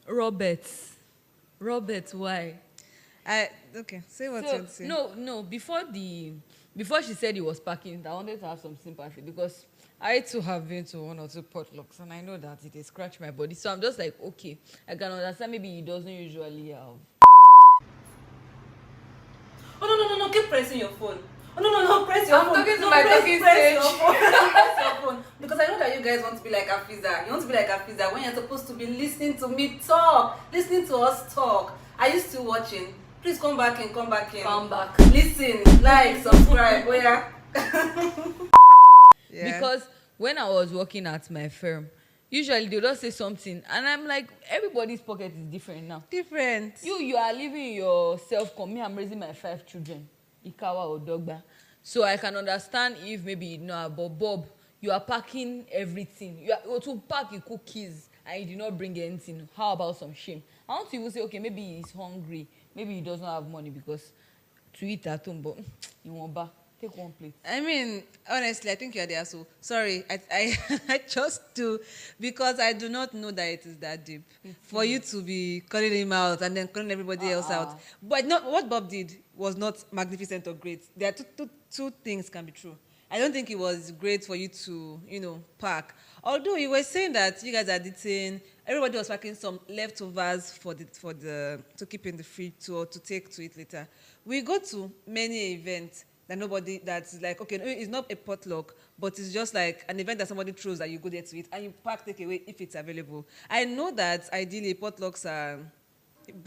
[SPEAKER 1] Robert, why?
[SPEAKER 2] Okay, say what you say.
[SPEAKER 1] No. Before she said he was packing, I wanted to have some sympathy because I too have been to one or two potlucks, and I know that it has scratched my body. So I'm just like, okay, I can understand maybe he doesn't usually have.
[SPEAKER 2] Oh, no, keep pressing your phone. Oh, no, press your phone.
[SPEAKER 1] I'm talking to my talking
[SPEAKER 2] press
[SPEAKER 1] stage.
[SPEAKER 2] your phone. Press your phone. Because I know that you guys want to be like Afiza. You want to be like Afiza when you're supposed to be listening to me talk, listening to us talk. Are you still watching? Please come back in.
[SPEAKER 1] Come back.
[SPEAKER 2] Listen, like, subscribe. Oh, yeah.
[SPEAKER 1] Because when I was working at my firm, usually they'll just say something, and I'm like, everybody's pocket is different now.
[SPEAKER 2] Different.
[SPEAKER 1] You are living your self-com. Me, I'm raising my 5 children. Ikawa or Dogba. So I can understand if maybe you know, but Bob, you are packing everything. You are to pack your cookies and you did not bring anything. How about some shame? I want to even say, okay, maybe he's hungry. Maybe he doesn't have money because to eat at home, but you won't buy. Take one plate.
[SPEAKER 2] I mean, honestly, I think you're the asshole. Sorry, I I just do, because I do not know that it is that deep for you to be calling him out and then calling everybody else out. But not what Bob did was not magnificent or great. There are two things can be true. I don't think it was great for you to, pack. Although you were saying that you guys are dating, everybody was packing some leftovers for the to keep in the fridge to take to eat later. We go to many events that nobody that's like, okay, no, it's not a potluck, but it's just like an event that somebody throws that you go there to eat and you pack takeaway if it's available. I know that ideally potlucks are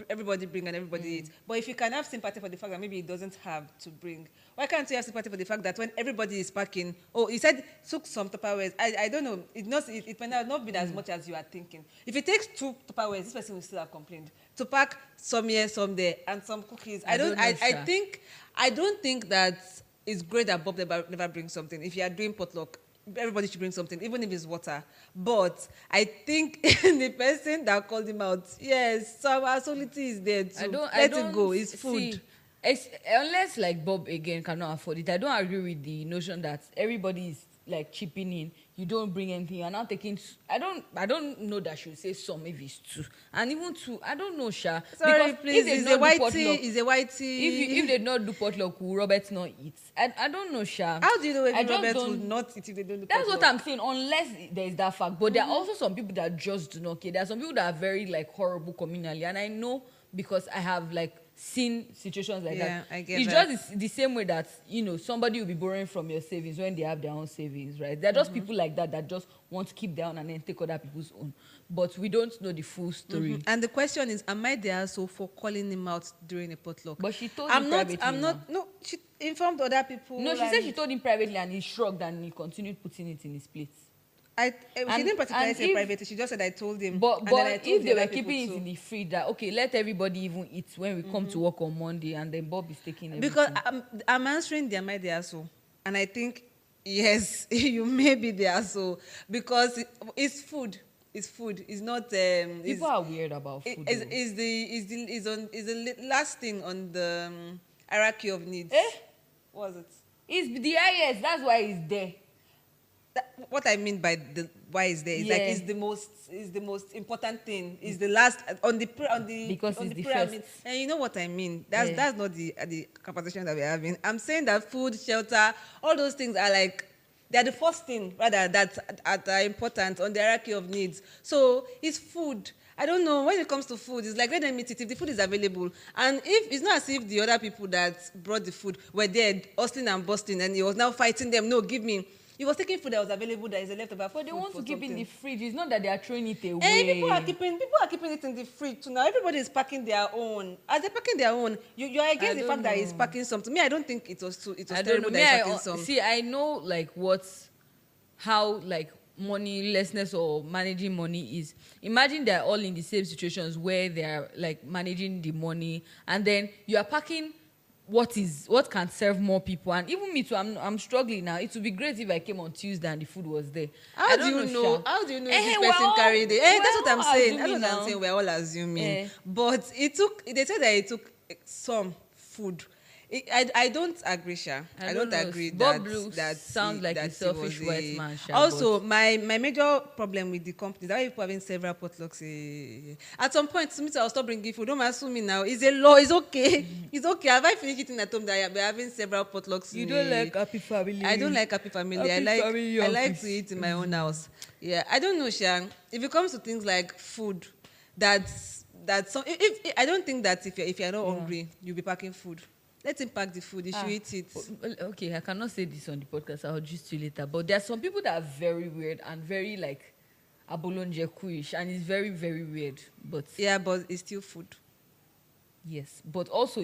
[SPEAKER 2] everybody bring and everybody eat, but if you can have sympathy for the fact that maybe it doesn't have to bring, why can't you have sympathy for the fact that when everybody is packing, oh, he said took some Tupperwares, I don't know, it might not be as much as you are thinking. If it takes 2 Tupperwares, this person will still have complained. To pack some here, some there, and some cookies, I don't think that it's great that Bob never brings something. If you are doing potluck, everybody should bring something, even if it's water. But I think the person that called him out, yes, some absolutely is there too. Let it go. It's food.
[SPEAKER 1] See, unless like Bob again cannot afford it, I don't agree with the notion that everybody is like chipping in. You don't bring anything. You're not taking. I don't know that she would say some if it's 2, and even 2. I don't know, Sha.
[SPEAKER 2] Sorry,
[SPEAKER 1] because
[SPEAKER 2] please. Is a whitey.
[SPEAKER 1] If they not do potluck, will Robert not eat? I don't know, Sha.
[SPEAKER 2] How do you know if Robert would not eat if they don't do
[SPEAKER 1] That's
[SPEAKER 2] potluck?
[SPEAKER 1] what I'm saying. Unless there is that fact, but there are also some people that just do not care. There are some people that are very like horrible communally, and I know because I have like seen situations like that.
[SPEAKER 2] Yeah, I get
[SPEAKER 1] it's
[SPEAKER 2] that.
[SPEAKER 1] just the same way that somebody will be borrowing from your savings when they have their own savings, right? They're just people like that just want to keep their own and then take other people's own. But we don't know the full story.
[SPEAKER 2] And the question is, am I the asshole for calling him out during a potluck?
[SPEAKER 1] But she told him privately.
[SPEAKER 2] No, she informed other people.
[SPEAKER 1] No, she said she told him privately and he shrugged and he continued putting it in his plate.
[SPEAKER 2] She didn't particularly say privately. She just said I told him.
[SPEAKER 1] But
[SPEAKER 2] and then I told
[SPEAKER 1] if
[SPEAKER 2] the
[SPEAKER 1] they were
[SPEAKER 2] other
[SPEAKER 1] keeping it
[SPEAKER 2] people
[SPEAKER 1] in
[SPEAKER 2] too.
[SPEAKER 1] the fridge, that okay, let everybody even eat when we come to work on Monday, and then Bob is taking everything.
[SPEAKER 2] Because I'm answering the am I the asshole, and I think yes, you may be the asshole because it's food. It's food. It's not.
[SPEAKER 1] People are weird about food.
[SPEAKER 2] Is the last thing on the hierarchy of needs. What was it?
[SPEAKER 1] It's the highest. That's why it's there.
[SPEAKER 2] What I mean by the why is there is like it's the most important thing. Is the last on the
[SPEAKER 1] because
[SPEAKER 2] on
[SPEAKER 1] it's the
[SPEAKER 2] pyramid.
[SPEAKER 1] first.
[SPEAKER 2] And you know what I mean. That's not the conversation that we're having. I'm saying that food, shelter, all those things are like they're the first thing rather that are important on the hierarchy of needs. So it's food. I don't know, when it comes to food, it's like let them eat it if the food is available. And if it's not as if the other people that brought the food were there hustling and busting and he was now fighting them, no, give me. He was taking food that was available that is a leftover food.
[SPEAKER 1] But they want to keep in the fridge. It's not that they are throwing it away.
[SPEAKER 2] Hey, people are keeping it in the fridge too now. Everybody is packing their own. As they're packing their own, you are against the fact that he's packing some. To me, I don't think it was terrible that he's packing some.
[SPEAKER 1] See, I know like how like moneylessness or managing money is. Imagine they're all in the same situations where they're like managing the money, and then you are packing what can serve more people. And even me too, I'm struggling now. It would be great if I came on Tuesday and the food was there.
[SPEAKER 2] How do you know if this person carried it? That's what I'm saying. That's what I'm saying. We're all assuming. But they said that it took some food. I don't agree, Sha. I don't agree that
[SPEAKER 1] sounds like a selfish white man, Sha.
[SPEAKER 2] Also, my major problem with the company, that people having several potlucks. At some point, Sumita, I'll stop bringing food. Don't assume me now. It's a law. It's okay. It's okay. Have I finished eating at home that we're having several potlucks?
[SPEAKER 1] You don't like happy family.
[SPEAKER 2] I don't like happy family. I like to eat in my own house. Yeah, I don't know, Sha. If it comes to things like food, that's some. If I don't think that if you're not hungry, you'll be packing food. Let him pack the food. He should eat it.
[SPEAKER 1] Okay, I cannot say this on the podcast. I'll just do it later. But there are some people that are very weird and very like abolonjekuish, and it's very, very weird. But
[SPEAKER 2] yeah, but it's still food.
[SPEAKER 1] Yes, but also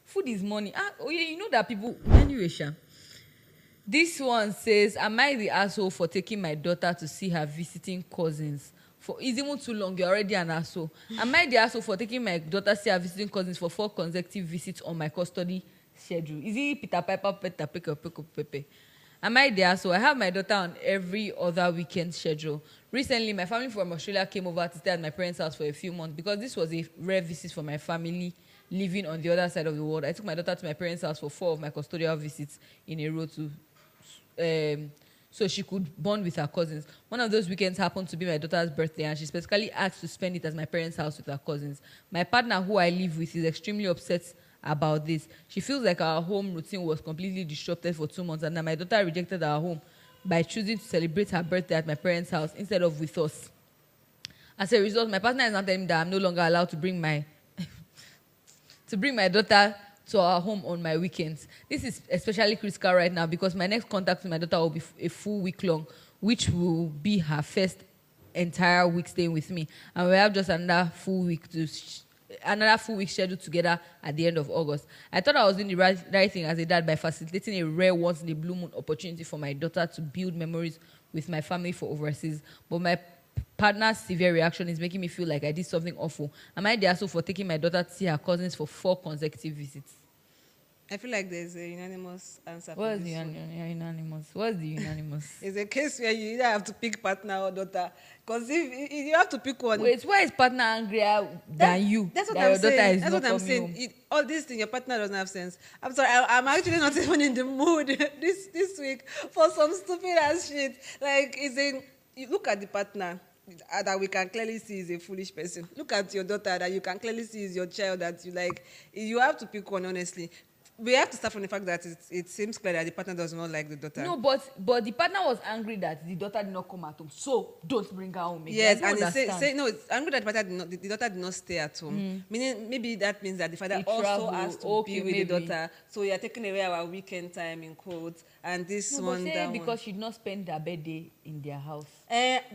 [SPEAKER 1] food is money. You know that people. Anyway, Sha. This one says, "Am I the asshole for taking my daughter to see her visiting cousins? It's even too long. You're already an asshole. Am I the asshole for taking my daughter to see her visiting cousins for 4 consecutive visits on my custody schedule? Is it Peter Piper, Peter Picker, Pickle, Pepe? Am I there? So I have my daughter on every other weekend schedule. Recently, my family from Australia came over to stay at my parents' house for a few months because this was a rare visit for my family living on the other side of the world. I took my daughter to my parents' house for 4 of my custodial visits in a row so she could bond with her cousins. One of those weekends happened to be my daughter's birthday, and she specifically asked to spend it at my parents' house with her cousins. My partner, who I live with, is extremely upset about this. She feels like our home routine was completely disrupted for 2 months, and that my daughter rejected our home by choosing to celebrate her birthday at my parents' house instead of with us. As a result, my partner is now telling me that I'm no longer allowed to bring my daughter to our home on my weekends. This is especially critical right now because my next contact with my daughter will be a full week long, which will be her first entire week staying with me, and we have just another full week scheduled together at the end of August. I thought I was doing the right thing as a dad by facilitating a rare once in a blue moon opportunity for my daughter to build memories with my family for overseas, but my partner's severe reaction is making me feel like I did something awful. Am I the asshole for taking my daughter to see her cousins for 4 consecutive visits?
[SPEAKER 2] I feel like there's a unanimous answer.
[SPEAKER 1] What's the unanimous? What's the unanimous?
[SPEAKER 2] It's a case where you either have to pick partner or daughter. Because if you have to pick one.
[SPEAKER 1] Wait, why is partner angrier than you?
[SPEAKER 2] That's what
[SPEAKER 1] that
[SPEAKER 2] I'm saying. That's what I'm
[SPEAKER 1] home?
[SPEAKER 2] saying. All these things, your partner doesn't have sense. I'm sorry, I'm actually not even in the mood this week for some stupid ass shit. Like, you look at the partner that we can clearly see is a foolish person. Look at your daughter that you can clearly see is your child that you like. You have to pick one, honestly. We have to start from the fact that it seems clear that the partner does not like the daughter.
[SPEAKER 1] No, but the partner was angry that the daughter did not come at home. So don't bring her home again.
[SPEAKER 2] Yes, and it's angry that the daughter did not stay at home. Meaning, maybe that means that the father also has to be with the daughter. So you are taking away our weekend time in quotes, and this one that
[SPEAKER 1] because she did not spend her birthday in their house.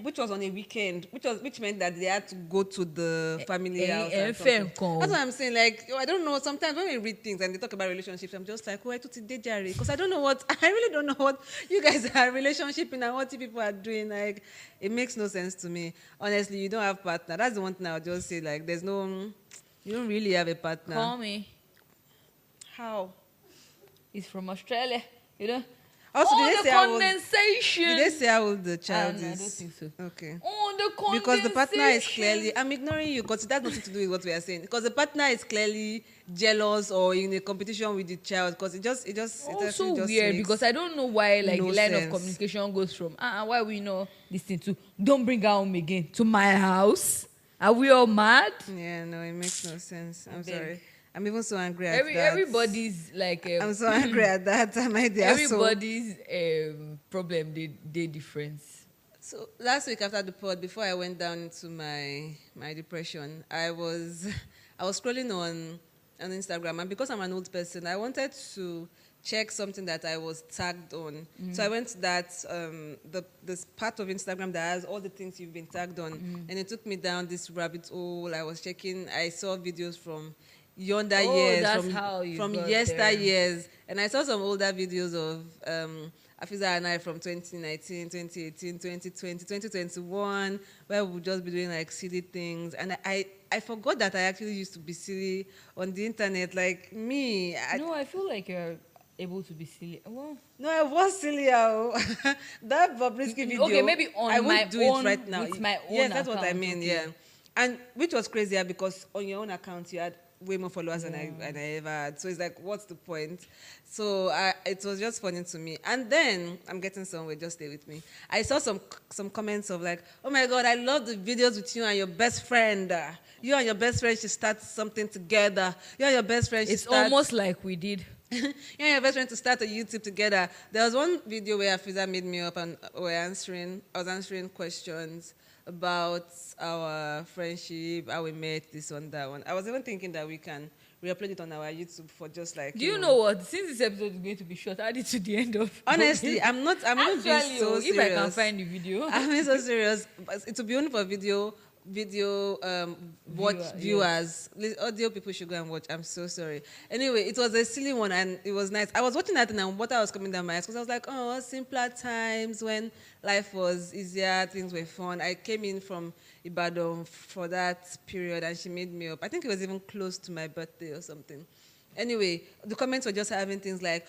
[SPEAKER 2] Which was on a weekend, which meant that they had to go to the family house. That's what I'm saying. Like, I don't know. Sometimes when we read things and they talk about relationships, I'm just like, oh, I took it Jari, because I really don't know what you guys are relationshiping and what you people are doing. Like, it makes no sense to me. Honestly, you don't have partner. That's the one thing I'll just say. Like, you don't really have a partner.
[SPEAKER 1] Call me.
[SPEAKER 2] How?
[SPEAKER 1] He's from Australia, you know.
[SPEAKER 2] Also,
[SPEAKER 1] did
[SPEAKER 2] they say how old the child is?
[SPEAKER 1] I don't think so.
[SPEAKER 2] Okay.
[SPEAKER 1] The condensation.
[SPEAKER 2] Because the partner is clearly, I'm ignoring you because it has nothing to do with what we are saying. Because the partner is clearly jealous or in a competition with the child. Because it just
[SPEAKER 1] weird because I don't know why the line of communication goes from why we know this thing to don't bring her home again to my house. Are we all mad?
[SPEAKER 2] Yeah, no, it makes no sense. I'm sorry. I'm even so angry at that.
[SPEAKER 1] Everybody's like...
[SPEAKER 2] I'm so angry at that.
[SPEAKER 1] Everybody's problem, they difference.
[SPEAKER 2] So last week after the pod, before I went down into my depression, I was scrolling on Instagram, and because I'm an old person, I wanted to check something that I was tagged on. So I went to that this part of Instagram that has all the things you've been tagged on, and it took me down this rabbit hole. I was checking. I saw videos from yonder years, from yesteryears, and I saw some older videos of Afiza and I from 2019, 2018, 2020, 2021, where we would just be doing like silly things, and I forgot that I actually used to be silly on the internet, like me.
[SPEAKER 1] I feel like you're able to be silly. Well,
[SPEAKER 2] no, I was silly. That Bobrisky video.
[SPEAKER 1] Okay, maybe
[SPEAKER 2] I would do it right now.
[SPEAKER 1] With my own
[SPEAKER 2] yes, that's
[SPEAKER 1] account,
[SPEAKER 2] what I mean. Okay. Yeah, and which was crazier because on your own account you had way more followers than I ever had. So it's like, what's the point? So it was just funny to me. And then I'm getting somewhere. Just stay with me. I saw some comments of like, oh my God, I love the videos with you and your best friend. You and your best friend should start something together. You and your best friend should start.
[SPEAKER 1] It's almost like we did.
[SPEAKER 2] You and your best friend to start a YouTube together. There was one video where Afiza made me up and I was answering questions about our friendship, how we met, this one, that one. I was even thinking that we can re-upload it on our YouTube for just like.
[SPEAKER 1] Do you know what? Since this episode is going to be short, add it to the end of.
[SPEAKER 2] Honestly, I'm not being so serious.
[SPEAKER 1] If I can find the video,
[SPEAKER 2] I'm being so serious. But it will be only for video viewers. Audio people should go and watch. I'm so sorry. Anyway, it was a silly one and it was nice. I was watching that and water was coming down my eyes because I was like, oh, simpler times when life was easier, things were fun. I came in from Ibadan for that period and she made me up. I think it was even close to my birthday or something. Anyway, the comments were just having things like,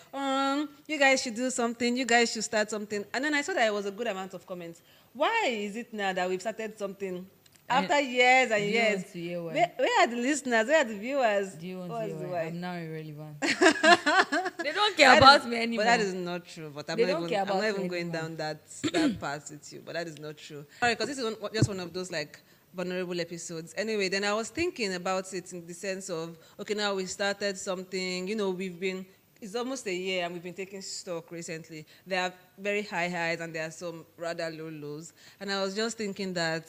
[SPEAKER 2] you guys should do something, you guys should start something. And then I saw that it was a good amount of comments. Why is it now that we've started something after years and
[SPEAKER 1] Do you
[SPEAKER 2] years?
[SPEAKER 1] want to hear why?
[SPEAKER 2] Where are the listeners? Where are the viewers?
[SPEAKER 1] Do you want
[SPEAKER 2] What's
[SPEAKER 1] to
[SPEAKER 2] the
[SPEAKER 1] hear
[SPEAKER 2] why?
[SPEAKER 1] why? I'm now irrelevant. They don't care about me anymore.
[SPEAKER 2] But that is not true. But
[SPEAKER 1] They don't care
[SPEAKER 2] I'm
[SPEAKER 1] about
[SPEAKER 2] not even
[SPEAKER 1] me
[SPEAKER 2] going
[SPEAKER 1] anymore.
[SPEAKER 2] down that path with you. But that is not true. Sorry, because this is just one of those like vulnerable episodes. Anyway, then I was thinking about it in the sense of, okay, now we started something. It's almost a year and we've been taking stock recently. There are very high highs and there are some rather low lows. And I was just thinking that,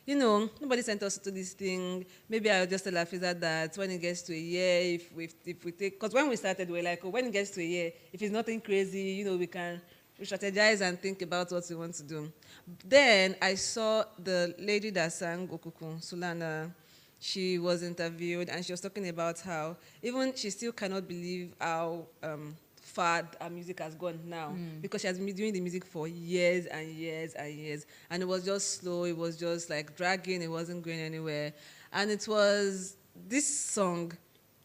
[SPEAKER 2] nobody sent us to this thing. Maybe I'll just tell Afiza that when it gets to a year, if we take, because when we started, we were like, when it gets to a year, if it's nothing crazy, we can strategize and think about what we want to do. Then I saw the lady that sang Okuku, Sulana. She was interviewed and she was talking about how even she still cannot believe how far our music has gone now, because she has been doing the music for years and years and years, and it was just slow, it was just like dragging, it wasn't going anywhere. And this song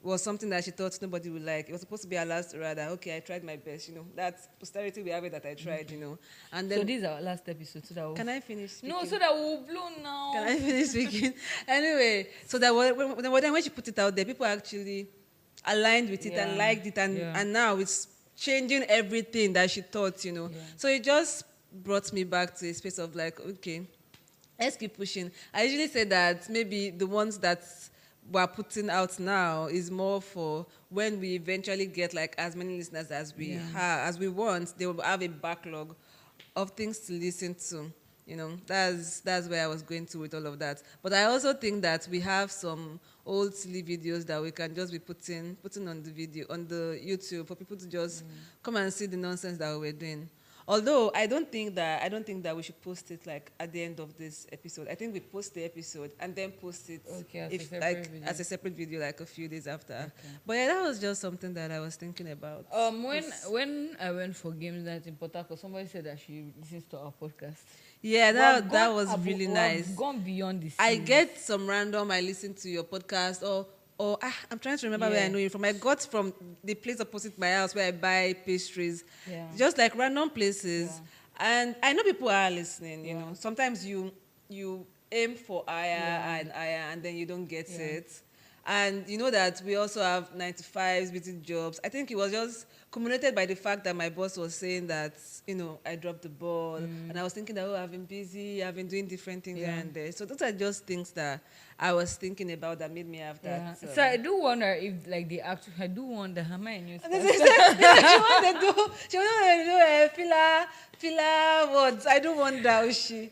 [SPEAKER 2] was something that she thought nobody would like. It was supposed to be our last rather. Okay, I tried my best, that's posterity we have it that I tried, and then
[SPEAKER 1] So this is our last episode. So that
[SPEAKER 2] can I finish speaking?
[SPEAKER 1] No, so that we'll blow now.
[SPEAKER 2] Can I finish speaking? Anyway, so that when she put it out there, people actually aligned with it and liked it, and now it's changing everything that she thought, So it just brought me back to a space of like, okay, let's keep pushing. I usually say that maybe the ones that we're putting out now is more for when we eventually get like as many listeners as we want. They will have a backlog of things to listen to. That's where I was going to with all of that. But I also think that we have some old silly videos that we can just be putting on the YouTube for people to just come and see the nonsense that we're doing. Although I don't think that we should post it like at the end of this episode. I think we post the episode and then post it as a separate video like a few days after. Okay. But yeah, that was just something that I was thinking about.
[SPEAKER 1] When I went for games night in Portharcourt, somebody said that she listens to our podcast.
[SPEAKER 2] Yeah, that was really nice.
[SPEAKER 1] Gone beyond this.
[SPEAKER 2] I get some random. I listen to your podcast, or I'm trying to remember where I know you from. I got from the place opposite my house where I buy pastries, just like random places. Yeah. And I know people are listening. You know, sometimes you aim for higher and then you don't get it. And you know that we also have 95s between jobs. I think it was just culminated by the fact that my boss was saying that, I dropped the ball. And I was thinking that, I've been busy, I've been doing different things here and there. So those are just things that I was thinking about that made me have that.
[SPEAKER 1] So I do wonder if, like, I do wonder, am I a new
[SPEAKER 2] She wanted to do filler words. I do wonder, she.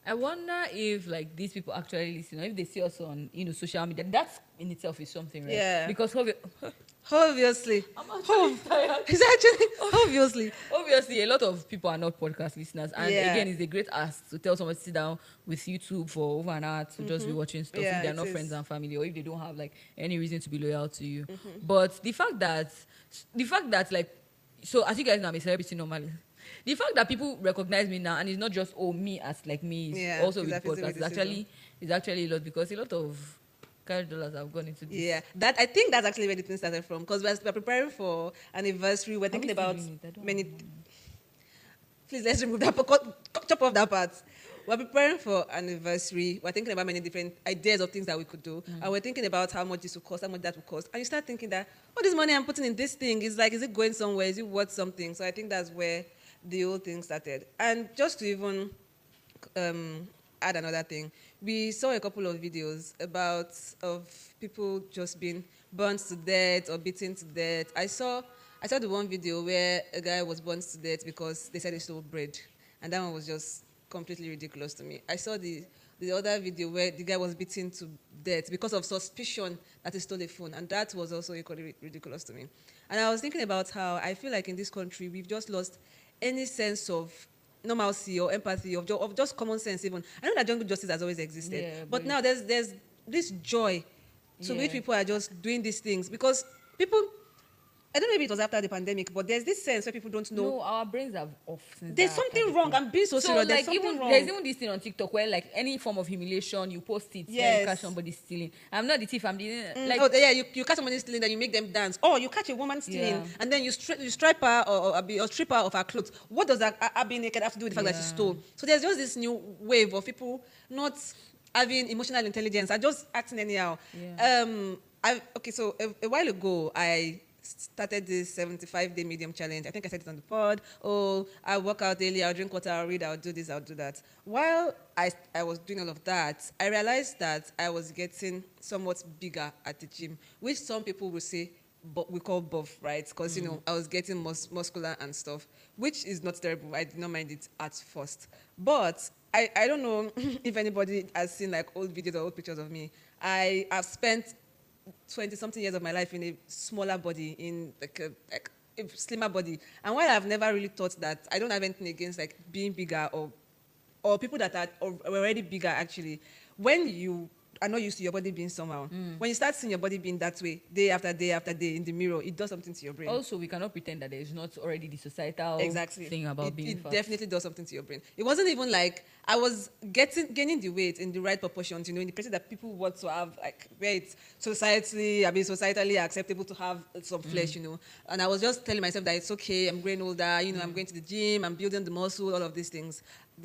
[SPEAKER 1] I wonder if, like, these people actually listen, or if they see us on, social media. That in itself is something, right?
[SPEAKER 2] Yeah.
[SPEAKER 1] Because
[SPEAKER 2] Obviously.
[SPEAKER 1] I'm actually tired.
[SPEAKER 2] It's actually,
[SPEAKER 1] Obviously, a lot of people are not podcast listeners. And again, it's a great ask to tell someone to sit down with YouTube for over an hour to just be watching stuff if they're not friends and family, or if they don't have, like, any reason to be loyal to you. But the fact that, like, so as you guys know, I'm a celebrity normally. The fact that people recognize me now, and it's not just me as like me, it's also with podcasts. It's actually a lot, because a lot of $dollars have gone into this.
[SPEAKER 2] Yeah, I think that's actually where the thing started from, because we're preparing for anniversary. We're thinking about many. Please, let's remove that. Chop off that part. We're preparing for anniversary. We're thinking about many different ideas of things that we could do, and we're thinking about how much this will cost, how much that will cost, and you start thinking that all this money I'm putting in this thing is it going somewhere? Is it worth something? So I think that's where the whole thing started. And just to even add another thing, we saw a couple of videos of people just being burned to death or beaten to death. I saw the one video where a guy was burned to death because they said he stole bread, and that one was just completely ridiculous to me. I saw the other video where the guy was beaten to death because of suspicion that he stole a phone, and that was also equally ridiculous to me. And I was thinking about how I feel like in this country we've just lost any sense of normalcy or empathy, of just common sense even. I know that jungle justice has always existed, but now there's this joy to which people are just doing these things, because people I don't know if it was after the pandemic, but there's this sense where people don't know.
[SPEAKER 1] No, our brains are off. Since
[SPEAKER 2] There's
[SPEAKER 1] that
[SPEAKER 2] something
[SPEAKER 1] kind of
[SPEAKER 2] wrong.
[SPEAKER 1] thing.
[SPEAKER 2] I'm being so serious. There's
[SPEAKER 1] Like
[SPEAKER 2] something
[SPEAKER 1] even
[SPEAKER 2] wrong.
[SPEAKER 1] there's even this thing on TikTok where like any form of humiliation, you post it, then
[SPEAKER 2] Yes.
[SPEAKER 1] you catch somebody stealing. I'm not the thief. I'm the like.
[SPEAKER 2] Oh, yeah, you catch someone stealing, then you make them dance. Or you catch a woman stealing,
[SPEAKER 1] Yeah.
[SPEAKER 2] and then you strip her or strip her of her clothes. What does her being naked have to do with the fact that she
[SPEAKER 1] Yeah.
[SPEAKER 2] stole? So there's just this new wave of people not having emotional intelligence. Are just acting anyhow.
[SPEAKER 1] Yeah.
[SPEAKER 2] So a while ago, I started this 75-day medium challenge. I think I said it on the pod. Oh, I'll work out daily, I'll drink water, I'll read, I'll do this, I'll do that. While I was doing all of that, I realized that I was getting somewhat bigger at the gym, which some people will say, but we call buff, right? Because, I was getting muscular and stuff, which is not terrible. I did not mind it at first. But I don't know if anybody has seen like old videos or old pictures of me. I have spent 20-something years of my life in a smaller body, in like a slimmer body. And while I've never really thought that, I don't have anything against like being bigger or people that are already bigger actually. When you are not used to your body being somehow, when you start seeing your body being that way, day after day after day in the mirror, it does something to your brain.
[SPEAKER 1] Also, we cannot pretend that there is not already the societal thing about being
[SPEAKER 2] it
[SPEAKER 1] fat.
[SPEAKER 2] definitely does something to your brain. It wasn't even like I was gaining the weight in the right proportions, in the places that people want to have, like where it's societally acceptable to have some flesh, And I was just telling myself that it's okay, I'm growing older, I'm going to the gym, I'm building the muscle, all of these things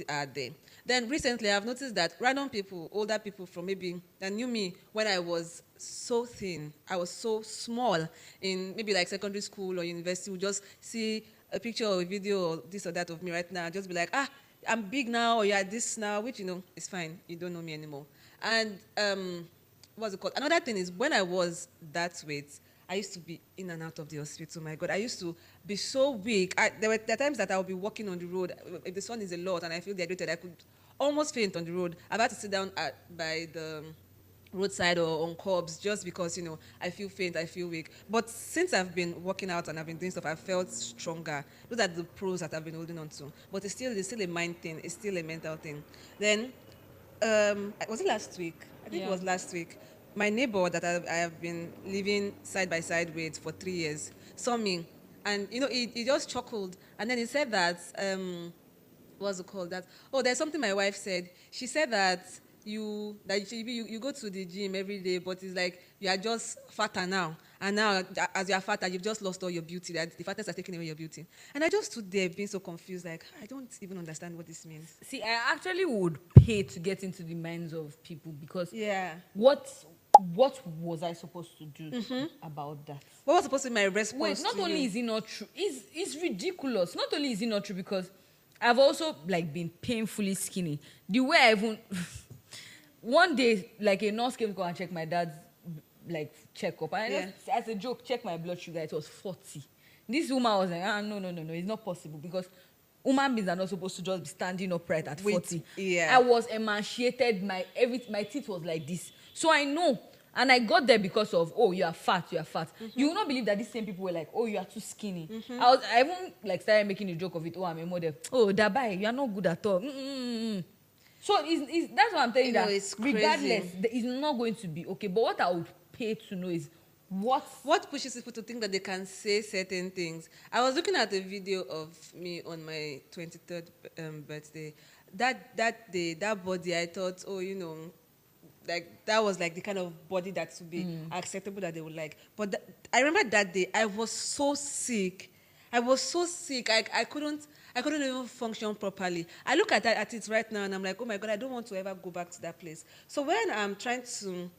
[SPEAKER 2] are there. Then recently I've noticed that random people, older people from maybe that knew me when I was so thin, I was so small in maybe like secondary school or university, would just see a picture or a video or this or that of me right now, just be like, I'm big now, or you're this now, which, is fine. You don't know me anymore. And what's it called? Another thing is when I was that weight, I used to be in and out of the hospital. My God, I used to be so weak. There were times that I would be walking on the road. If the sun is a lot and I feel dehydrated, I could almost faint on the road. I've had to sit down by the roadside or on curbs just because, I feel faint, I feel weak. But since I've been working out and I've been doing stuff, I've felt stronger. Those are the pros that I've been holding on to. But it's still a mind thing. It's still a mental thing. Then, was it last week? I think it was last week. My neighbor that I have been living side by side with for 3 years saw me, and he just chuckled, and then he said that what's it called? That there's something my wife said. She said that you go to the gym every day, but it's like you are just fatter now, and now as you are fatter, you've just lost all your beauty. That the fattest are taking away your beauty, and I just stood there being so confused, like I don't even understand what this means.
[SPEAKER 1] See, I actually would pay to get into the minds of people because what was I supposed to do about that?
[SPEAKER 2] What was supposed to be my response?
[SPEAKER 1] Wait, not
[SPEAKER 2] to
[SPEAKER 1] only
[SPEAKER 2] you?
[SPEAKER 1] is it not true, it's ridiculous. Not only is it not true because I've also like been painfully skinny. The way I even one day, like a nurse came to go and check my dad's like checkup, and I just, as a joke, check my blood sugar. It was 40. This woman was like, no, it's not possible because human beings are not supposed to just be standing upright at 40. I was emaciated. My teeth was like this. So I know. And I got there because of, you are fat. You will not believe that these same people were like, you are too skinny. I even like started making a joke of it. I'm a model. Dabai, you are not good at all. So that's what I'm telling you, that
[SPEAKER 2] it's
[SPEAKER 1] regardless, it's not going to be okay. But what I would pay to know is
[SPEAKER 2] what pushes people to think that they can say certain things. I was looking at a video of me on my 23rd birthday. That day, that body, I thought, like that was like the kind of body that would be acceptable that they would like. But I remember that day I was so sick. I couldn't even function properly. I look at it right now and I'm like, oh my God, I don't want to ever go back to that place. So when I'm trying to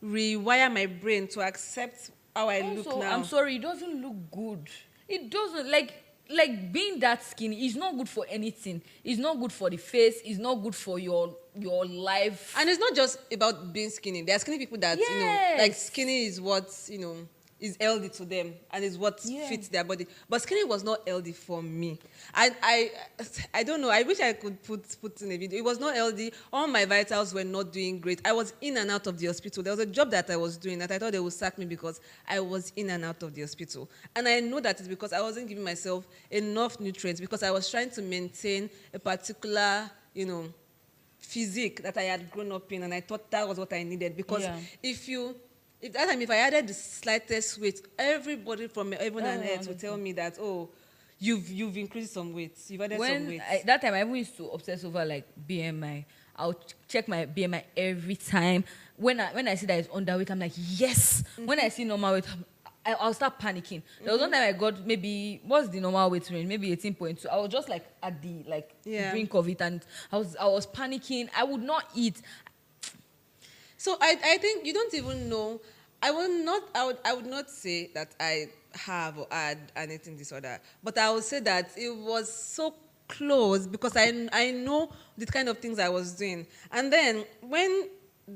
[SPEAKER 2] rewire my brain to accept how I look now.
[SPEAKER 1] I'm sorry, it doesn't look good. It doesn't, like being that skinny is not good for anything. It's not good for the face. It's not good for your life.
[SPEAKER 2] And it's not just about being skinny. There are skinny people that, like skinny is what, is healthy to them and is what fits their body. But skinny was not healthy for me. I don't know. I wish I could put in a video. It was not healthy. All my vitals were not doing great. I was in and out of the hospital. There was a job that I was doing that I thought they would sack me because I was in and out of the hospital. And I know that it's because I wasn't giving myself enough nutrients, because I was trying to maintain a particular, physique that I had grown up in, and I thought that was what I needed. Because if if I added the slightest weight, everybody from heaven and earth would tell me that, oh, you've increased some weight, you've added some weight.
[SPEAKER 1] That time I even used to obsess over like BMI. I'll check my BMI every time. When I see that it's underweight, I'm like, yes. When I see normal weight, I'll start panicking. There was one time I got maybe, what's the normal weight range? Maybe 18.2. I was just like at the brink of it, and I was panicking. I would not eat.
[SPEAKER 2] So I think you don't even know. I would not say that I have or had an eating disorder, but I would say that it was so close because I know the kind of things I was doing. And then when